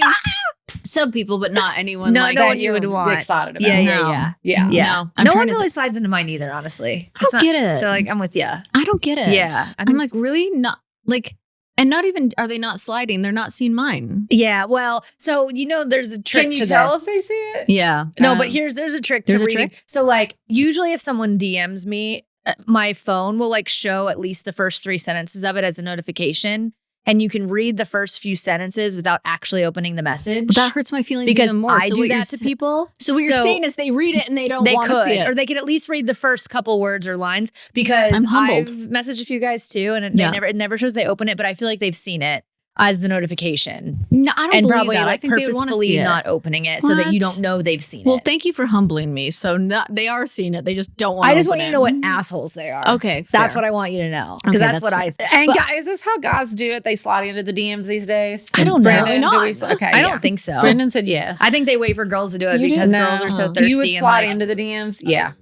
some people, but not anyone. No, like no that one you would want. excited about. Yeah, No. yeah. Yeah. Yeah. No, I'm No trying one to really slides into mine either, honestly. I don't get it. So, like, I'm with you. I don't get it. Yeah, I I'm think- like, really? Not like, and not even are they not sliding? They're not seeing mine. Yeah. Well, so, there's a trick Can you to tell this. if they see it? Yeah. No, Um, but there's a trick there's to a reading. trick? So like usually if someone DMs me, my phone will like show at least the first 3 sentences of it as a notification. And you can read the first few sentences without actually opening the message. That hurts my feelings because even more. I So do what you're that to sa- people. So what you're saying is they read it and they don't They want to could, see it. or they could at least read the first couple words or lines because I'm humbled. I've messaged a few guys too, and Yeah. it never shows they open it, but I feel like they've seen it as the notification. No, I don't And believe probably that. I like think they would want to purposefully see it. not opening it so that you What? don't know they've seen Well, it. thank you for humbling me. So they are seeing it. They just don't want. I to just want open you to it. know what assholes they are. Okay, That's fair. what I want you to know. Because Okay, that's that's what I fair. And But- guys, is this how guys do it? They slide into the DMs these days? I don't know. Brendan, Not. do we- okay, I yeah. don't think so. Brendan said yes. I think they wait for girls to do it You do? because No. girls are so You thirsty. you would and slide like, into the DMs? Yeah.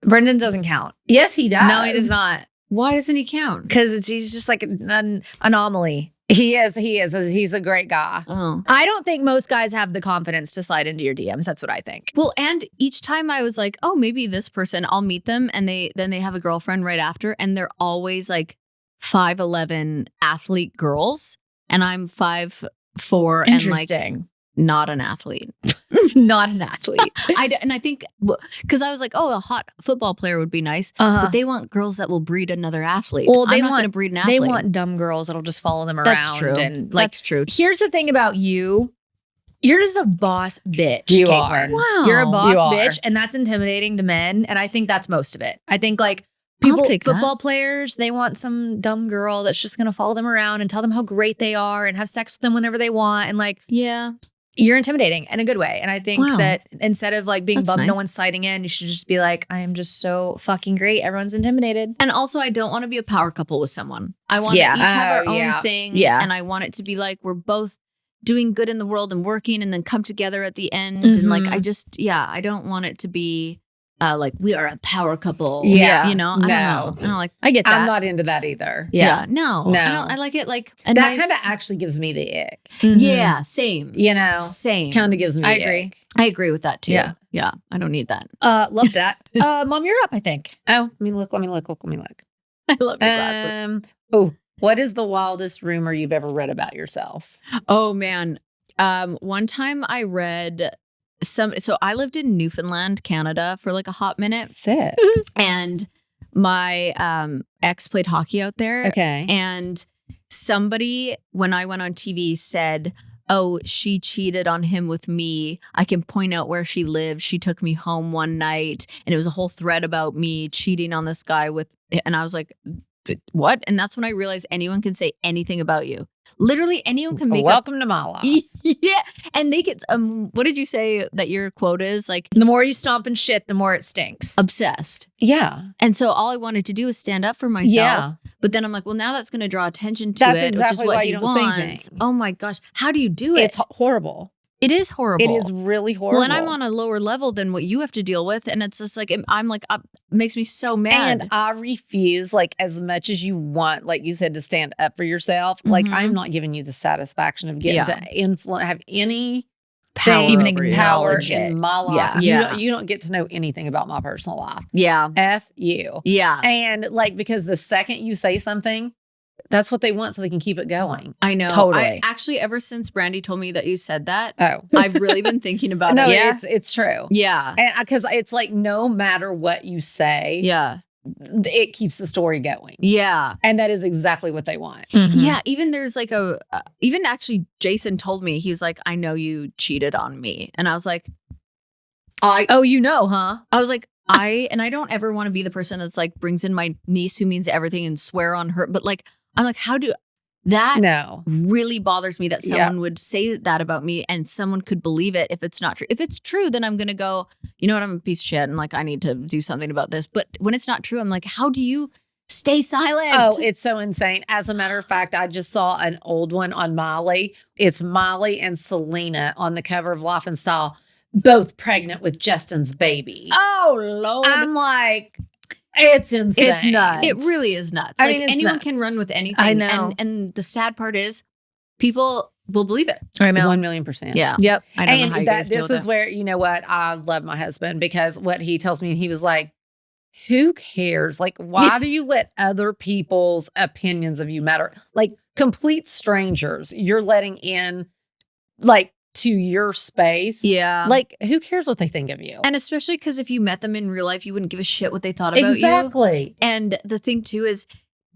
Brendan doesn't count. Yes, he does. No, he does not. Why doesn't he count? Because he's just like an anomaly. He is. He's a great guy. Oh. I don't think most guys have the confidence to slide into your DMs. That's what I think. Well, and each time I was like, oh, maybe this person, I'll meet them, and then they have a girlfriend right after, and they're always like 5'11" athlete girls, and I'm 5'4" and like Interesting. not an athlete. Not an athlete. And I think because I was like, oh, a hot football player would be nice, but they want girls that will breed another athlete. Well, they I'm not want- going to breed an They athlete. want dumb girls that'll just follow them around. That's true. And like, That's true. here's the thing about you. You're just a boss bitch. You Caitlyn. are. Wow. You're a boss You are. bitch, and that's intimidating to men. And I think that's most of it. I think like I'll people, take that. football players, they want some dumb girl that's just gonna follow them around and tell them how great they are and have sex with them whenever they want. And like, Yeah. You're intimidating in a good way. And I think that instead of like being bummed, no one's sighting in, you should just be like, I am just so fucking great. Everyone's intimidated. And also, I don't want to be a power couple with someone. I want to each have our own thing. Yeah. And I want it to be like, we're both doing good in the world and working and then come together at the end. And like, I don't want it to be like we are a power couple. Yeah. You know? I don't like, I get that. I'm not into that either. Yeah. No. I like it like that kind of actually gives me the ick. Yeah. Same. You know? Same. Kind of gives me I the agree. ick. I agree with that too. Yeah. Yeah. I don't need that. Love that. Mom, you're up, I think. Oh, let me look. I love your glasses. What is the wildest rumor you've ever read about yourself? Oh man. One time I read so I lived in Newfoundland, Canada for like a hot minute. Sick. And my ex played hockey out there. Okay. And somebody, when I went on TV, said, oh, she cheated on him with me. I can point out where she lives. She took me home one night. And it was a whole thread about me cheating on this guy with, and I was like, what? And that's when I realized anyone can say anything about you. Literally anyone can make Welcome to my life. Yeah. And they get, what did you say that your quote is? Like, the more you stomp in shit, the more it stinks. Obsessed. Yeah. And so all I wanted to do was stand up for myself. Yeah. But then I'm like, well, now that's going to draw attention to That's it, exactly which is what why he you don't wants. say anything. Oh my gosh. How do you do it? It's horrible. It is horrible. It is really horrible. Well, and I'm on a lower level than what you have to deal with. And it's just like, I'm like, it makes me so mad. And I refuse, like, as much as you want, like you said, to stand up for yourself. Like, I'm not giving you the satisfaction of getting to have any power, even over power you. in my life. Yeah. You don't get to know anything about my personal life. Yeah. F you. Yeah. And like, because the second you say something, that's what they want so they can keep it going. I know. Totally. I actually, ever since Brandi told me that you said that, Oh, I've really been thinking about no, it. it's true. Yeah. And because it's like, no matter what you say, Yeah. it keeps the story going. Yeah. And that is exactly what they want. Yeah. Even there's like even actually Jason told me, he was like, I know you cheated on me. And I was like, oh, you know, huh? I was like, I don't ever want to be the person that's like brings in my niece who means everything and swear on her. But like, I'm like, how do that really bothers me that someone would say that about me and someone could believe it if it's not true. If it's true, then I'm going to go, you know what? I'm a piece of shit. And like, I need to do something about this. But when it's not true, I'm like, how do you stay silent? Oh, it's so insane. As a matter of fact, I just saw an old one on Molly. It's Molly and Selena on the cover of Life and Style, both pregnant with Justin's baby. Oh, Lord. I'm like, it's insane. It's nuts. It really is nuts. I Like mean, it's anyone nuts. can run with anything. I know. And the sad part is people will believe it. I know. 1,000,000%. Yeah. Yep. I don't know how you guys deal this with is it. where, you know what? I love my husband because what he tells me, he was like, who cares? Like, why do you let other people's opinions of you matter? Like, complete strangers, you're letting in, like, to your space. Yeah. Like, who cares what they think of you? And especially because if you met them in real life, you wouldn't give a shit what they thought about you. Exactly. And the thing too is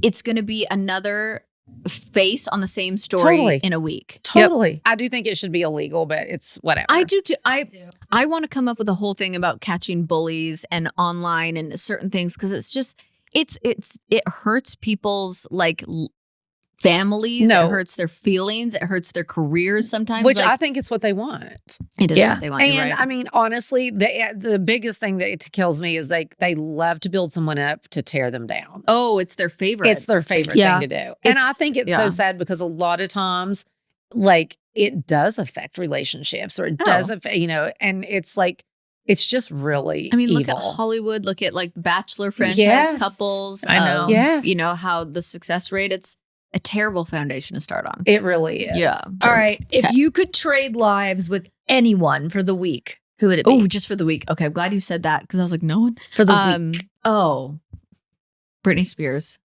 it's going to be another face on the same story Totally. in a week. Totally. I do think it should be illegal, but it's whatever. I do too. I want to come up with a whole thing about catching bullies and online and certain things because it's just it hurts people's like families. No. It hurts their feelings. It hurts their careers sometimes. Which like, I think it's what they want. it is Yeah. what they want. And You're right. I mean, honestly, the biggest thing that it kills me is they love to build someone up to tear them down. Oh, it's their favorite. It's their favorite Yeah. thing to do. And I think it's so sad because a lot of times, like, it does affect relationships or it does affect, you know, and it's like, it's just really I mean, look evil. at Hollywood. Look at like Bachelor franchise Yes. couples. I know. Yes. You know how the success rate, it's a terrible foundation to start on. It really is. Yeah. All right. If Okay. you could trade lives with anyone for the week, who would it be? Oh, just for the week. Okay. I'm glad you said that because I was like, no one. For the week. Oh, Britney Spears.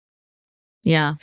Yeah.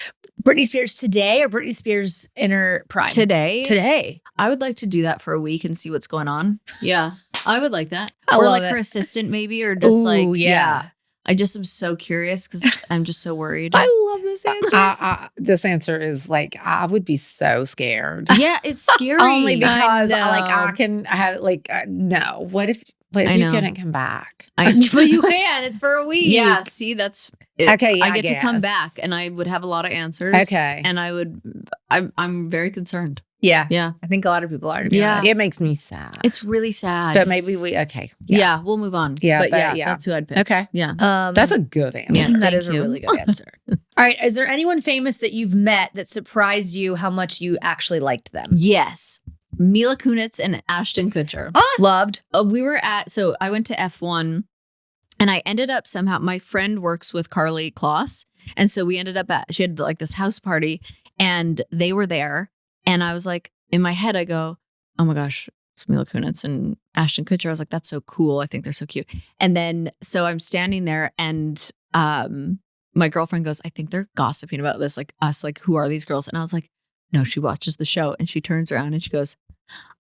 Britney Spears today or Britney Spears in her prime? Today. Today. I would like to do that for a week and see what's going on. Yeah. I would like that. I or love like it. her assistant maybe, or just Ooh, like, yeah. I just am so curious because I'm just so worried. I love this answer. This answer is like, I would be so scared. Yeah, it's scary. Only because know. I can have like, no, what if you know. couldn't come back? But you can. It's for a week. Yeah, see, that's it. Okay, yeah, I get to come guess. back, and I would have a lot of answers. Okay. and I'm very concerned. Yeah. Yeah. I think a lot of people are. To be Yeah. honest. It makes me sad. It's really sad. But maybe okay. Yeah, we'll move on. Yeah, but but yeah, yeah. that's who I'd pick. Okay. Yeah. That's a good answer. Yeah. that Thank is a you. really good answer. All right. Is there anyone famous that you've met that surprised you how much you actually liked them? Yes. Mila Kunis and Ashton Kutcher. Loved. So I went to F1 and I ended up somehow, my friend works with Carly Kloss. And so we ended up she had like this house party and they were there. And I was like, in my head, I go, oh my gosh, it's Mila Kunis and Ashton Kutcher. I was like, that's so cool. I think they're so cute. And then, so I'm standing there and my girlfriend goes, I think they're gossiping about this, like us, like who are these girls? And I was like, no, she watches the show. And she turns around and she goes,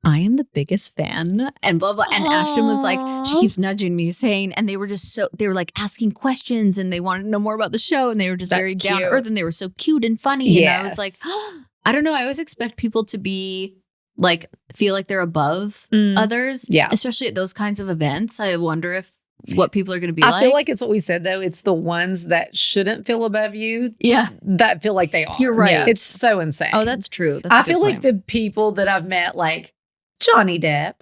I am the biggest fan and blah, blah. And Ashton was like, she keeps nudging me saying, and they were just they were like asking questions and they wanted to know more about the show. And they were just very down to earth and they were so cute and funny. Yes. And I was like, I don't know. I always expect people to be like, feel like they're above others. Yeah. Especially at those kinds of events. I wonder what people are going to be like. I feel like it's what we said, though. It's the ones that shouldn't feel above you. Yeah. That feel like they are. You're right. Yeah. It's so insane. Oh, that's true. That's I feel like the people that I've met, like Johnny Depp.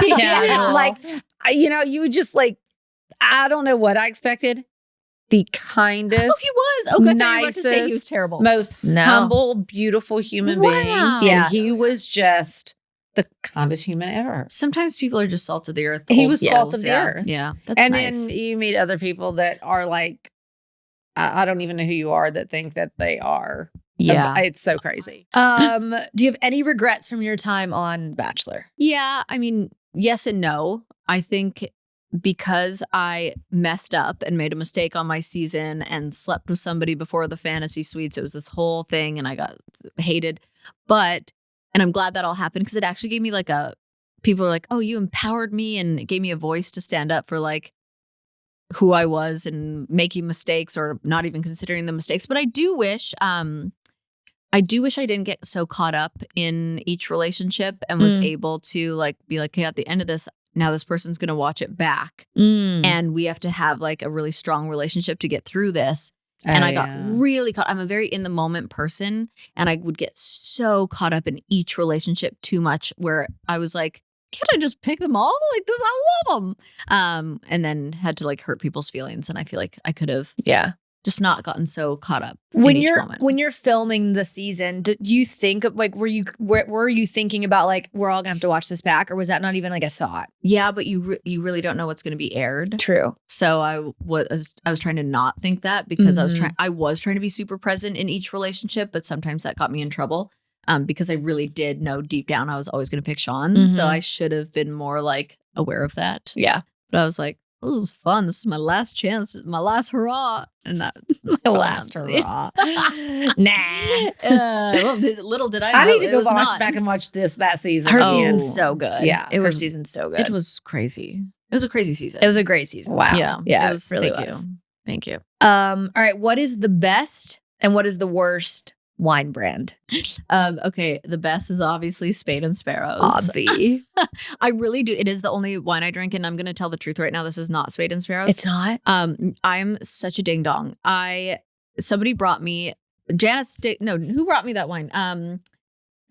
Yeah. Like, you would just like, I don't know what I expected. The kindest, he was. Oh, good. I thought you were about to say he was nicest, terrible. most humble, beautiful human being. Wow. Yeah. He was just the kindest human ever. Sometimes people are just salt of the earth. He old was salt souls. of the Yeah. earth. Yeah. That's And nice. then you meet other people that are like, I don't even know who you are that think that they are. Yeah. It's so crazy. Do you have any regrets from your time on Bachelor? Yeah. I mean, yes and no. I think because I messed up and made a mistake on my season and slept with somebody before the fantasy suites, it was this whole thing and I got hated. And I'm glad that all happened because it actually gave me like people were like, oh, you empowered me and it gave me a voice to stand up for like who I was and making mistakes or not even considering the mistakes. But I do wish I didn't get so caught up in each relationship and was able to like be like, hey, at the end of this, now this person's going to watch it back. And we have to have like a really strong relationship to get through this. And I got really caught. I'm a very in the moment person. And I would get so caught up in each relationship too much where I was like, can't I just pick them all? Like this, I love them. And then had to like hurt people's feelings. And I feel like I could have just not gotten so caught up When in each moment. when you're filming the season, do you think of like were you thinking about like we're all gonna have to watch this back, or was that not even like a thought? Yeah, but you really don't know what's going to be aired. True. So I was trying to not think that because I was trying to be super present in each relationship, but sometimes that got me in trouble because I really did know deep down I was always going to pick Sean. So I should have been more like aware of that. Yeah. But I was like, this is fun. This is my last chance. My last hurrah. And that's My last hurrah. Nah. Little did I I know need to it go was watch not. back and watch that season. Her Oh. season's so good. Yeah. Her season's so good. It was crazy. It was a crazy season. It was a great season. Wow. Yeah. Yeah, It was, it really thank was. you. Thank you. All right. What is the best and what is the worst wine brand? Okay, the best is obviously Spade and Sparrows. Obvi. I really do. It is the only wine I drink, and I'm going to tell the truth right now. This is not Spade and Sparrows. It's not. I'm such a ding dong. Somebody brought me who brought me that wine?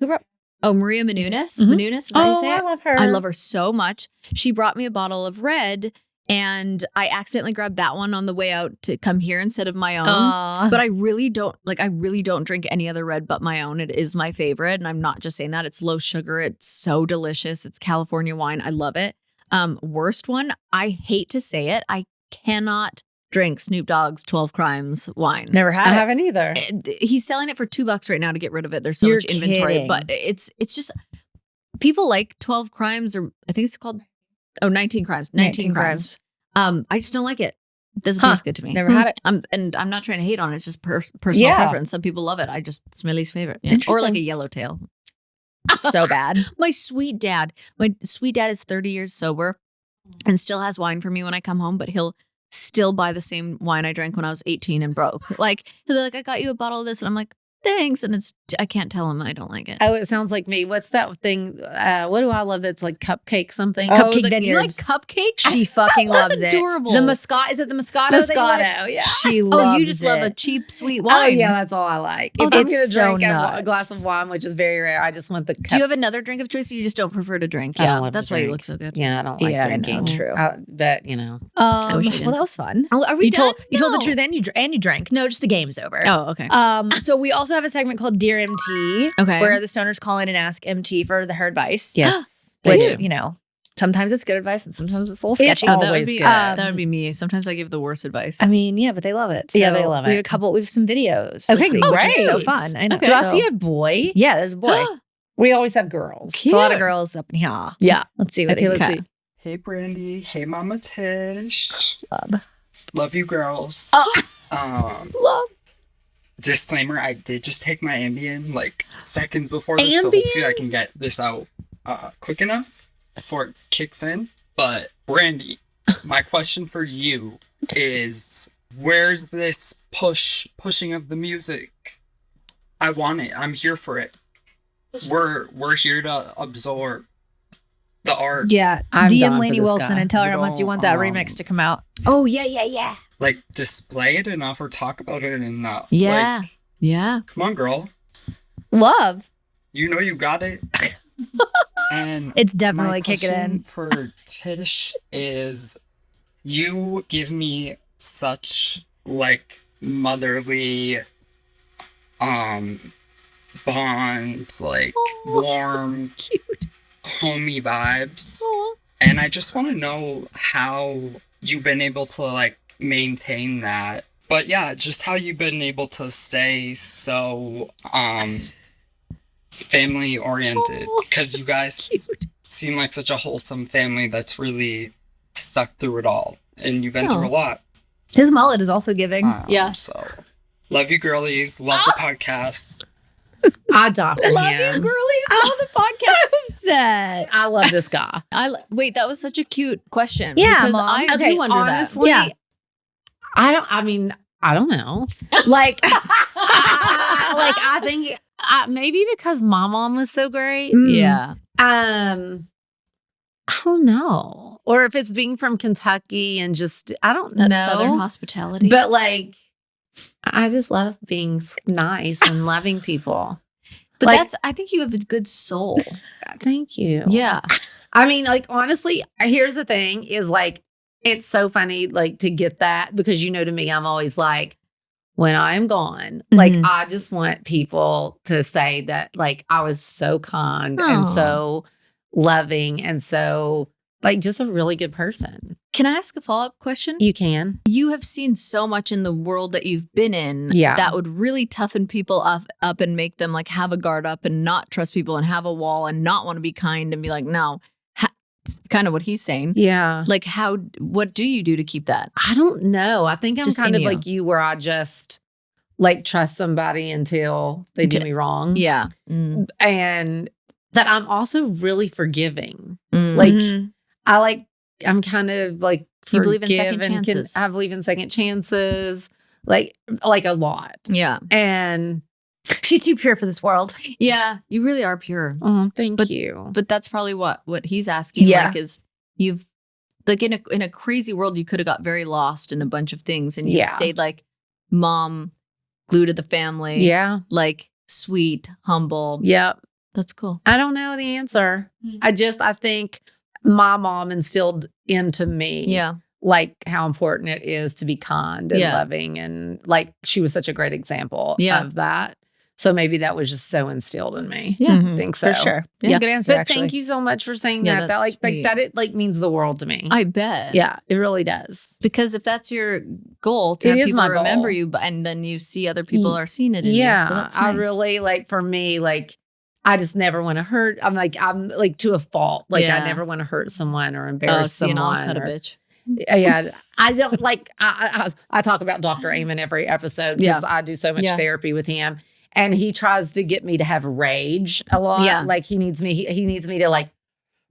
Maria Menounos. Mhm. Menounos, is that how you say I it? love her. I love her so much. She brought me a bottle of red, and I accidentally grabbed that one on the way out to come here instead of my own. But I really don't drink any other red but my own. It is my favorite. And I'm not just saying that. It's low sugar. It's so delicious. It's California wine. I love it. Worst one, I hate to say it. I cannot drink Snoop Dogg's 12 Crimes wine. Never I had it. haven't either. He's selling it for $2 right now to get rid of it. There's so You're much inventory. kidding. But it's just people like 12 Crimes, or I think it's called 19 Crimes. 19 Crimes. I just don't like it. It doesn't taste good to me. Never had it. And I'm not trying to hate on it. It's just personal Yeah. preference. Some people love it. It's my least favorite. Yeah. Or Interesting. like a yellowtail. So bad. My sweet dad is 30 years sober and still has wine for me when I come home, but he'll still buy the same wine I drank when I was 18 and broke. Like he'll be like, I got you a bottle of this. And I'm like, thanks. And it's I can't tell him I don't like it. Oh, it sounds like me. What's that thing? What do I love that's like cupcake something? Cupcake You like Vineyards. cupcakes? She fucking That's loves adorable. it. The Moscato, is it the Moscato? that you like? Moscato, yeah. She loves Oh, you just love a it. cheap sweet Oh, wine. yeah, that's all I like. Oh, If I'm that's going to so drink a nuts. glass of wine, which is very rare, I just want the cup. Do you have another drink of choice or you just don't prefer to drink? I don't Yeah, love to that's why you drink. look so good. Yeah, I don't like Yeah, I drinking. know. True. But, you know. wish you didn't. Well, that was fun. Oh, are we You done? told the No. truth and you drank. No, just the game's over. Oh, okay. So we also have a segment called Dear MT, Okay. where the stoners call in and ask MT for her advice. Yes. they Which, do. you know, sometimes it's good advice and sometimes it's a little It's sketchy. all- that would always be good. that would be me. Sometimes I give the worst advice. I mean, yeah, but they love it. Yeah, they So love We it. have some videos. Okay, this week, which is so great. fun. I know. Okay. Do I So- see a boy? Yeah, there's a boy. We always have girls. It's a lot of girls up in here. Yeah. Let's see what Okay, they let's got. see. Hey Brandi, hey Mama Tish. Love. Love you girls. Love. Disclaimer, I did just take my Ambien like seconds before this, so hopefully I can get this out quick enough before it kicks in. But Brandi, my question for you is, where's this pushing of the music? I want it. I'm here for it. We're here to absorb the art. Yeah. I'm down DM for Lainey this Wilson guy. and tell her You how much you know, want that remix to come out. Oh, yeah. Like, display it enough or talk about it enough. yeah. Like, Yeah. come on, girl. Love. You know you got it. And It's my definitely kicking question in. for Tish is, you give me such like motherly bonds, like warm, Cute. homey vibes. And I just want to know how you've been able to like maintain that. But yeah, just how you've been able to stay so family oriented, because you guys seem like such a wholesome family that's really stuck through it all, and you've been through a lot. His mullet is also giving. Yeah. So love you girlies, love the podcast. I adopted Love him. you, girlies. Love the podcast. Upset. I love this guy. Wait, that was such a cute question. Yeah, because Mom. I Okay, do wonder honestly, Yeah. I don't know. Like, I think maybe because my mom was so great. that. Mm. Yeah. I don't know. Or if it's being from Kentucky and just, I don't That know. Southern hospitality. But like, I just love being nice and loving people. But like- I think you have a good soul. Thank you. Yeah. I mean, like, honestly, here's the thing is like, it's so funny, like, to get that because, to me, I'm always like, when I'm gone, like, Mhm. I just want people to say that, like, I was so kind and Aw. so loving and so, like, just a really good person. Can I ask a follow-up question? You can. You have seen so much in the world that you've been in Yeah. that would really toughen people up and make them like have a guard up and not trust people and have a wall and not want to be kind and be like, no. It's kind of what he's saying. Yeah. Like, what do you do to keep that? I don't know. I think It's I'm just kind in of you. like you where I just, like, trust somebody until they do me wrong. Yeah. Mm. And that I'm also really forgiving. Mm. Like, Mhm. I'm kind of like, You believe in forgive second and chances. I believe in second chances, like a lot. Yeah. And She's too pure for this world. Yeah. You really are pure. oh, thank But- you. But that's probably what he's asking. Yeah. Like, is you've like in a crazy world, you could have got very lost in a bunch of things, and you Yeah. stayed like mom, glued to the family. Yeah. Like sweet, humble. Yep. That's cool. I don't know the answer. Mm. I think my mom instilled into me, Yeah. like how important it is to be kind and Yeah. loving. And like, she was such a great example Yeah. of that. So maybe that was just so instilled in me. Yeah. I think so. For sure. That's Yeah. a good answer, But actually. thank you so much for saying Yeah, that. That that's like sweet. that it like means the world to me. I bet. Yeah, it really does. Because if that's your goal to It have is people my remember goal. you, and then you see other people are seeing it in Yeah, you. So that's I nice. really like, for me, like, I just never want to hurt. I'm like to a fault. Like, Yeah. I never want to hurt someone or Oh, embarrass see, and I'll someone. cut a or- bitch. Yeah, I don't like. I talk about Dr. Amen every episode because I do so much Yeah. therapy with him, and he tries to get me to have rage a lot. Yeah. Like he needs me to like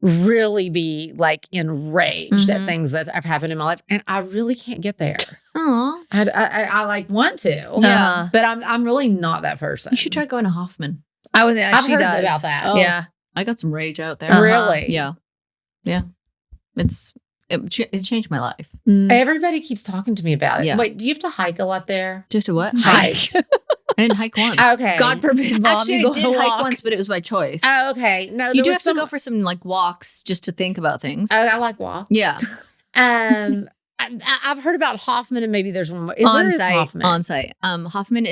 really be like enraged at Mhm. things that have happened in my life, and I really can't get there. Aw. I like want to, Yeah. but I'm really not that person. You should try going to Hoffman. I've I've she heard does. about that. Oh. Yeah. I got some rage out there. Really? Yeah. It changed my life. Everybody keeps talking to me about it. Yeah. Wait, do you have to hike a lot there? Just a what? Hike. I didn't hike once. Okay. God forbid, Mom. Actually, you I go did on a hike walk. once, but it was by choice. Oh, okay. No, You do there have was to go for some like walks just to think about things. I like walks. Yeah. I've heard about Hoffman, and maybe there's one more. On Where is site. Hoffman? On site. Hoffman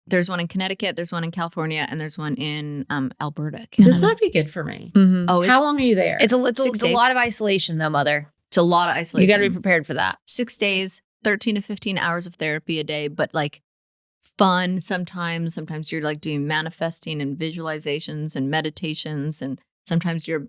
there's one in Connecticut, there's one in California, and there's one in Alberta, Canada. This might be good for me. Mhm. Oh, How long are you there? It's a 6 it's a days. lot of isolation, though, Mother. It's a lot of isolation. You got to be prepared for that. 6 days, 13 to 15 hours of therapy a day, but like fun sometimes. Sometimes you're like doing manifesting and visualizations and meditations, and sometimes you're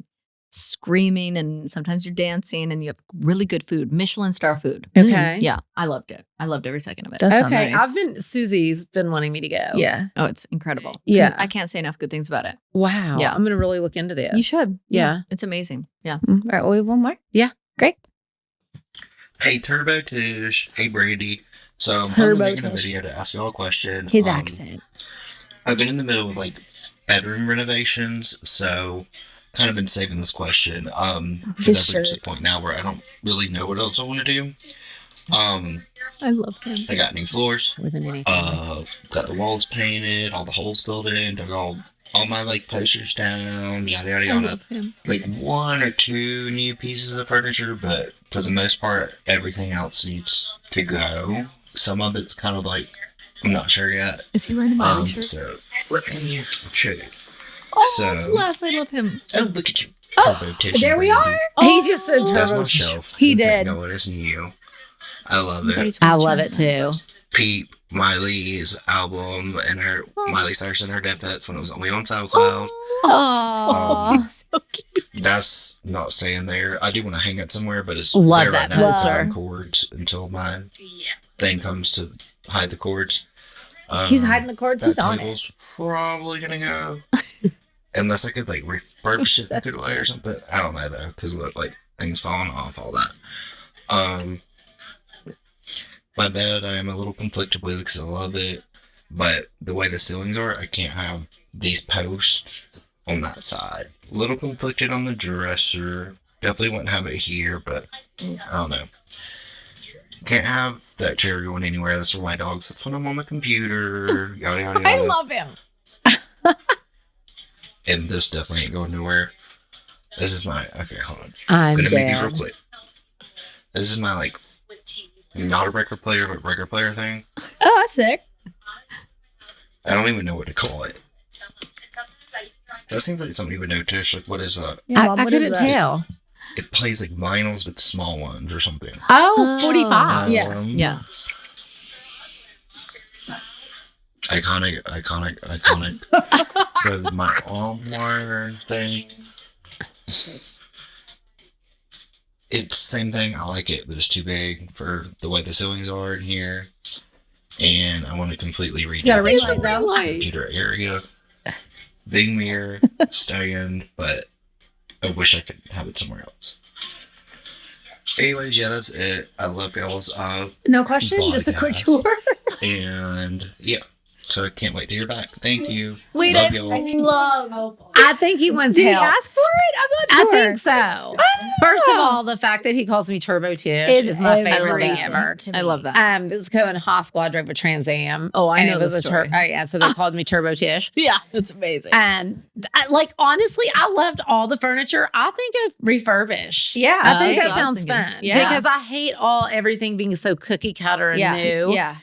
screaming and sometimes you're dancing, and you have really good food, Michelin star food. Okay. Yeah, I loved it. I loved every second of it. Does sound Okay. nice. Susie's been wanting me to go. Yeah. Oh, it's incredible. Yeah. I can't say enough good things about it. Wow. Yeah. I'm going to really look into this. You should. Yeah. It's amazing. Yeah. All right. We have one more. Yeah. Great. Hey Turbo Tish. Hey Brandi. So I'm Turbo making a Tish. video to ask y'all a question. His accent. I've been in the middle of like bedroom renovations, so kind of been saving this question. Because I've reached the point now where I don't really know what else I want to do. I love him. I got new floors. With an anything. Got the walls painted, all the holes filled in, dug all my like posters down, yada yada I yada. love him. Like 1 or 2 new pieces of furniture, but for the most part, everything else needs to go. Some of it's kind of like, I'm not sure yet. Is he wearing a Miley shirt? So let me show you. Oh, So, bless, I love him. oh, look at you. Oh, Turbo Tish there and we Brandi. are. He just said That's Turbo my Tish. shelf. He You think, did. No, it isn't you. I love it. I love it too. Peep Miley's album and her Miley Cyrus and her Dead Pets when it was only on SoundCloud. Aww. He's so cute. That's not staying there. I do want to hang it somewhere, but it's Love there that right now. It's poster. on cords until my thing comes to hide the cords. He's hiding the cords. That He's on it. table's probably gonna go. Unless I could like refurbish it a good way or something. I don't know though, because look, like things falling off, all that. My bed I am a little conflicted with because I love it, but the way the ceilings are, I can't have these posts on that side. A little conflicted on the dresser. Definitely wouldn't have it here, but I don't know. Can't have that chair going anywhere. That's where my dog sits when I'm on the computer. Yada yada yada. I love him. And this definitely ain't going nowhere. This is my, okay, hold on. I'm Gonna make it down. real quick. This is my like, not a record player, but record player thing. Oh, that's sick. I don't even know what to call it. That seems like something you would know, Tish. Like, what is that? Yeah, Mom, I what is couldn't that? tell. It plays like vinyls, but small ones or something. Oh, 45. Yeah. Yeah. Iconic. So my armoire thing. It's the same thing. I like it, but it's too big for the way the ceilings are in here. And I want to completely redo got a ring this light, though? whole computer area. Big mirror, stand, but I wish I could have it somewhere else. Anyways, yeah, that's it. I love y'all's No question. Just a quick Podcast. tour. and yeah. So I can't wait to hear back. Thank you. We Love didn't y'all. love. I think he wants Did he help. ask for it? I'm not I sure. think so. First of all, the fact that he calls me Turbo Tish is my favorite thing ever. I love that. This Co and High Squad drove a Trans Am. Oh, I and know it was the a story. yeah, so they called me Turbo Tish. Yeah, that's amazing. Like honestly, I loved all the furniture. I think of refurbish. Yeah, I think that's that what I was sounds thinking. fun. Yeah. Because I hate everything being so cookie cutter and new. Yeah.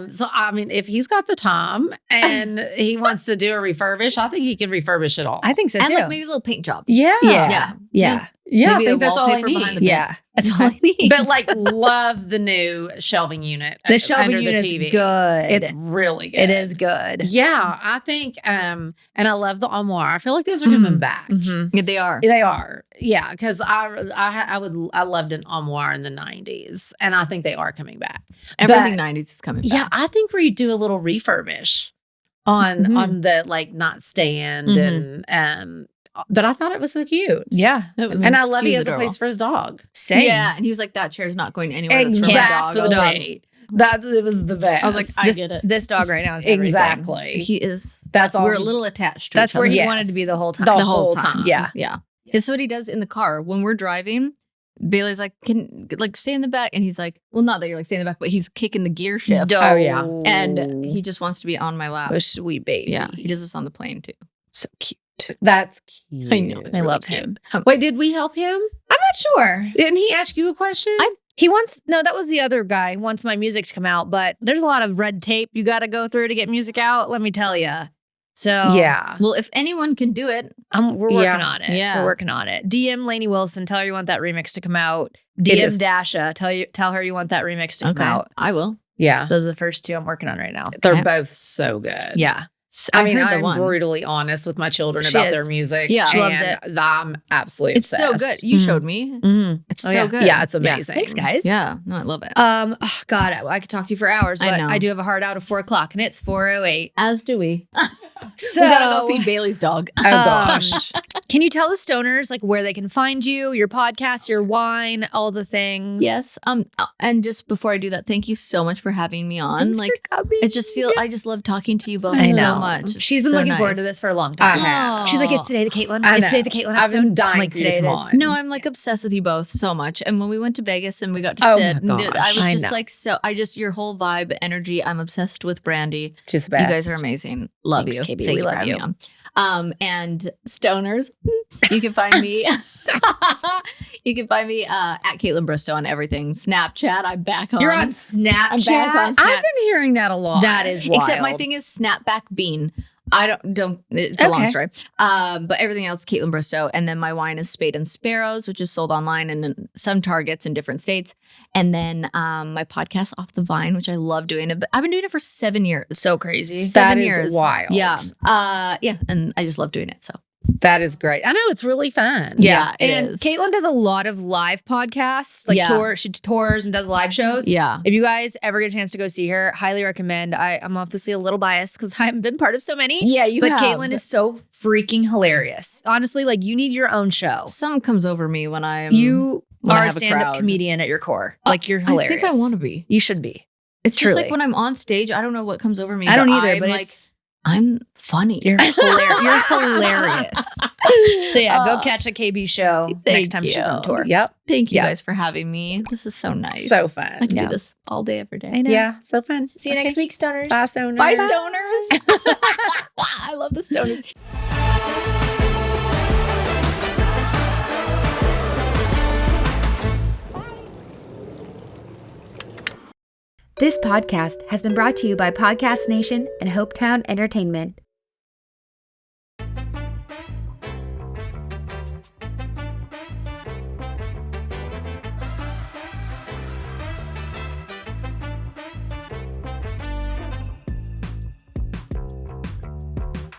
So I mean, if he's got the time and he wants to do a refurbish, I think he can refurbish it all. I think so and too. like maybe a little paint job. yeah. Yeah. Yeah. Yeah, Maybe I think a that's all I wallpaper behind need. the Yeah. That's all I need. But like, love the new shelving unit. the shelving under unit's the TV. good. It's really good. It is good. Yeah, I think, and I love the armoire. I feel like those are coming back. Mhm. Yeah, they are. They are, yeah, because I loved an armoire in the 90s, and I think they are coming back. Everything But- 90s is coming Yeah, back. I think we do a little refurbish on Mhm. on the like nightstand Mhm. and but I thought it was so cute. Yeah. It was, And I love he he was has a adorable. place for his dog. Same. Yeah, and he was like, that chair's not going anywhere. That's for my Exactly. dog. For the I was like, dog. That it was the best. I was like, I This, get it. this dog right now is everything. exactly. He is. That's all. We're a little attached to That's each where other. he Yes. wanted to be the whole time. The the whole whole time. time. Yeah. Yeah. It's what he does in the car when we're driving. Bailey's like, can like stay in the back, and he's like, well, not that you're like stay in the back, but he's kicking the gear shifts. Oh, yeah. And he just wants to be on my lap. a sweet baby. Yeah, he does this on the plane too. So cute. That's cute. I know. It's I really love cute. him. Wait, did we help him? I'm not sure. Didn't he ask you a question? He wants, no, that was the other guy. He wants my music to come out, but there's a lot of red tape you got to go through to get music out. Let me tell you. So yeah. Well, if anyone can do it, we're working Yeah. on it. Yeah. We're working on it. DM Lainey Wilson. Tell her you want that remix to come out. It DM is. Dasha. Tell her you want that remix to come okay, out. I will. Yeah. Those are the first two I'm working on right now. They're Okay. both so good. Yeah. I mean, heard the I'm one. brutally honest with my children She about is. their music. Yeah. She loves and I'm absolutely It's so obsessed. good. You Mhm. showed me. Mm-hmm. It's Oh, so yeah. good. Yeah, it's amazing. Thanks, guys. Yeah, no, I love it. Oh, God, I could talk to you for hours, I but know. I do have a hard out of 4:00 and it's 4:08. As do we. So We gotta go feed Bailey's dog. Oh gosh. Can you tell the stoners like where they can find you, your podcast, your wine, all the things? Yes. And just before I do that, thank you so much for having me on. Thanks like, for coming. I just feel I just love talking to you both I so know. much. It's She's been so looking forward to nice. this for a long I time. have. She's like, it's today the Kaitlyn. I It's know. today the Kaitlyn I've episode. been dying I'm like, for you to today it come is. on. No, I'm like obsessed with you both so much. And when we went to Vegas and we got to Oh sit, my and gosh. I was I just know. like, so your whole vibe, energy. I'm obsessed with Brandi. She's the best. You guys are amazing. Love Thanks, you. KB. Thank We you for love having you. me on. And stoners, you can find me. You can find me at Kaitlyn Bristowe on everything. Snapchat. I'm back on. You're on Snapchat. I'm back on Snap. I've been hearing that a lot. That is wild. Except my thing is Snapback Bean. I don't. It's a long Okay. story. But everything else, Kaitlyn Bristowe, and then my wine is Spade and Sparrows, which is sold online and in some Targets in different states. And then my podcast, Off the Vine, which I love doing it. But I've been doing it for 7 years. So crazy. That 7 is years. wild. Yeah. Yeah. And I just love doing it. So That is great. I know it's really fun. Yeah, it and is. Caitlin does a lot of live podcasts, like Yeah. she tours and does live shows. yeah. If you guys ever get a chance to go see her, highly recommend. I'm obviously a little biased because I haven't been part of so many. Yeah, you but have. Caitlin is so freaking hilarious. Honestly, like you need your own show. Something comes over me when I'm. You when I are a have a stand-up crowd. comedian at your core. Like you're hilarious. I think I want to be. You should be. It's Truly. just like when I'm on stage, I don't know what comes over me. I don't either, I'm but like, it's I'm funny. you're hilarious. You're hilarious. So yeah, go catch a KB show next Thank time she's on you. tour. Yep. Thank you Yeah. guys for having me. This is so nice. So I fun. can Yeah. do this all day, every day. I know. Yeah. So fun. See you next week, stoners. Bye, stoners. Bye, stoners. I love the stoners. This podcast has been brought to you by Podcast Nation and Hopetown Entertainment.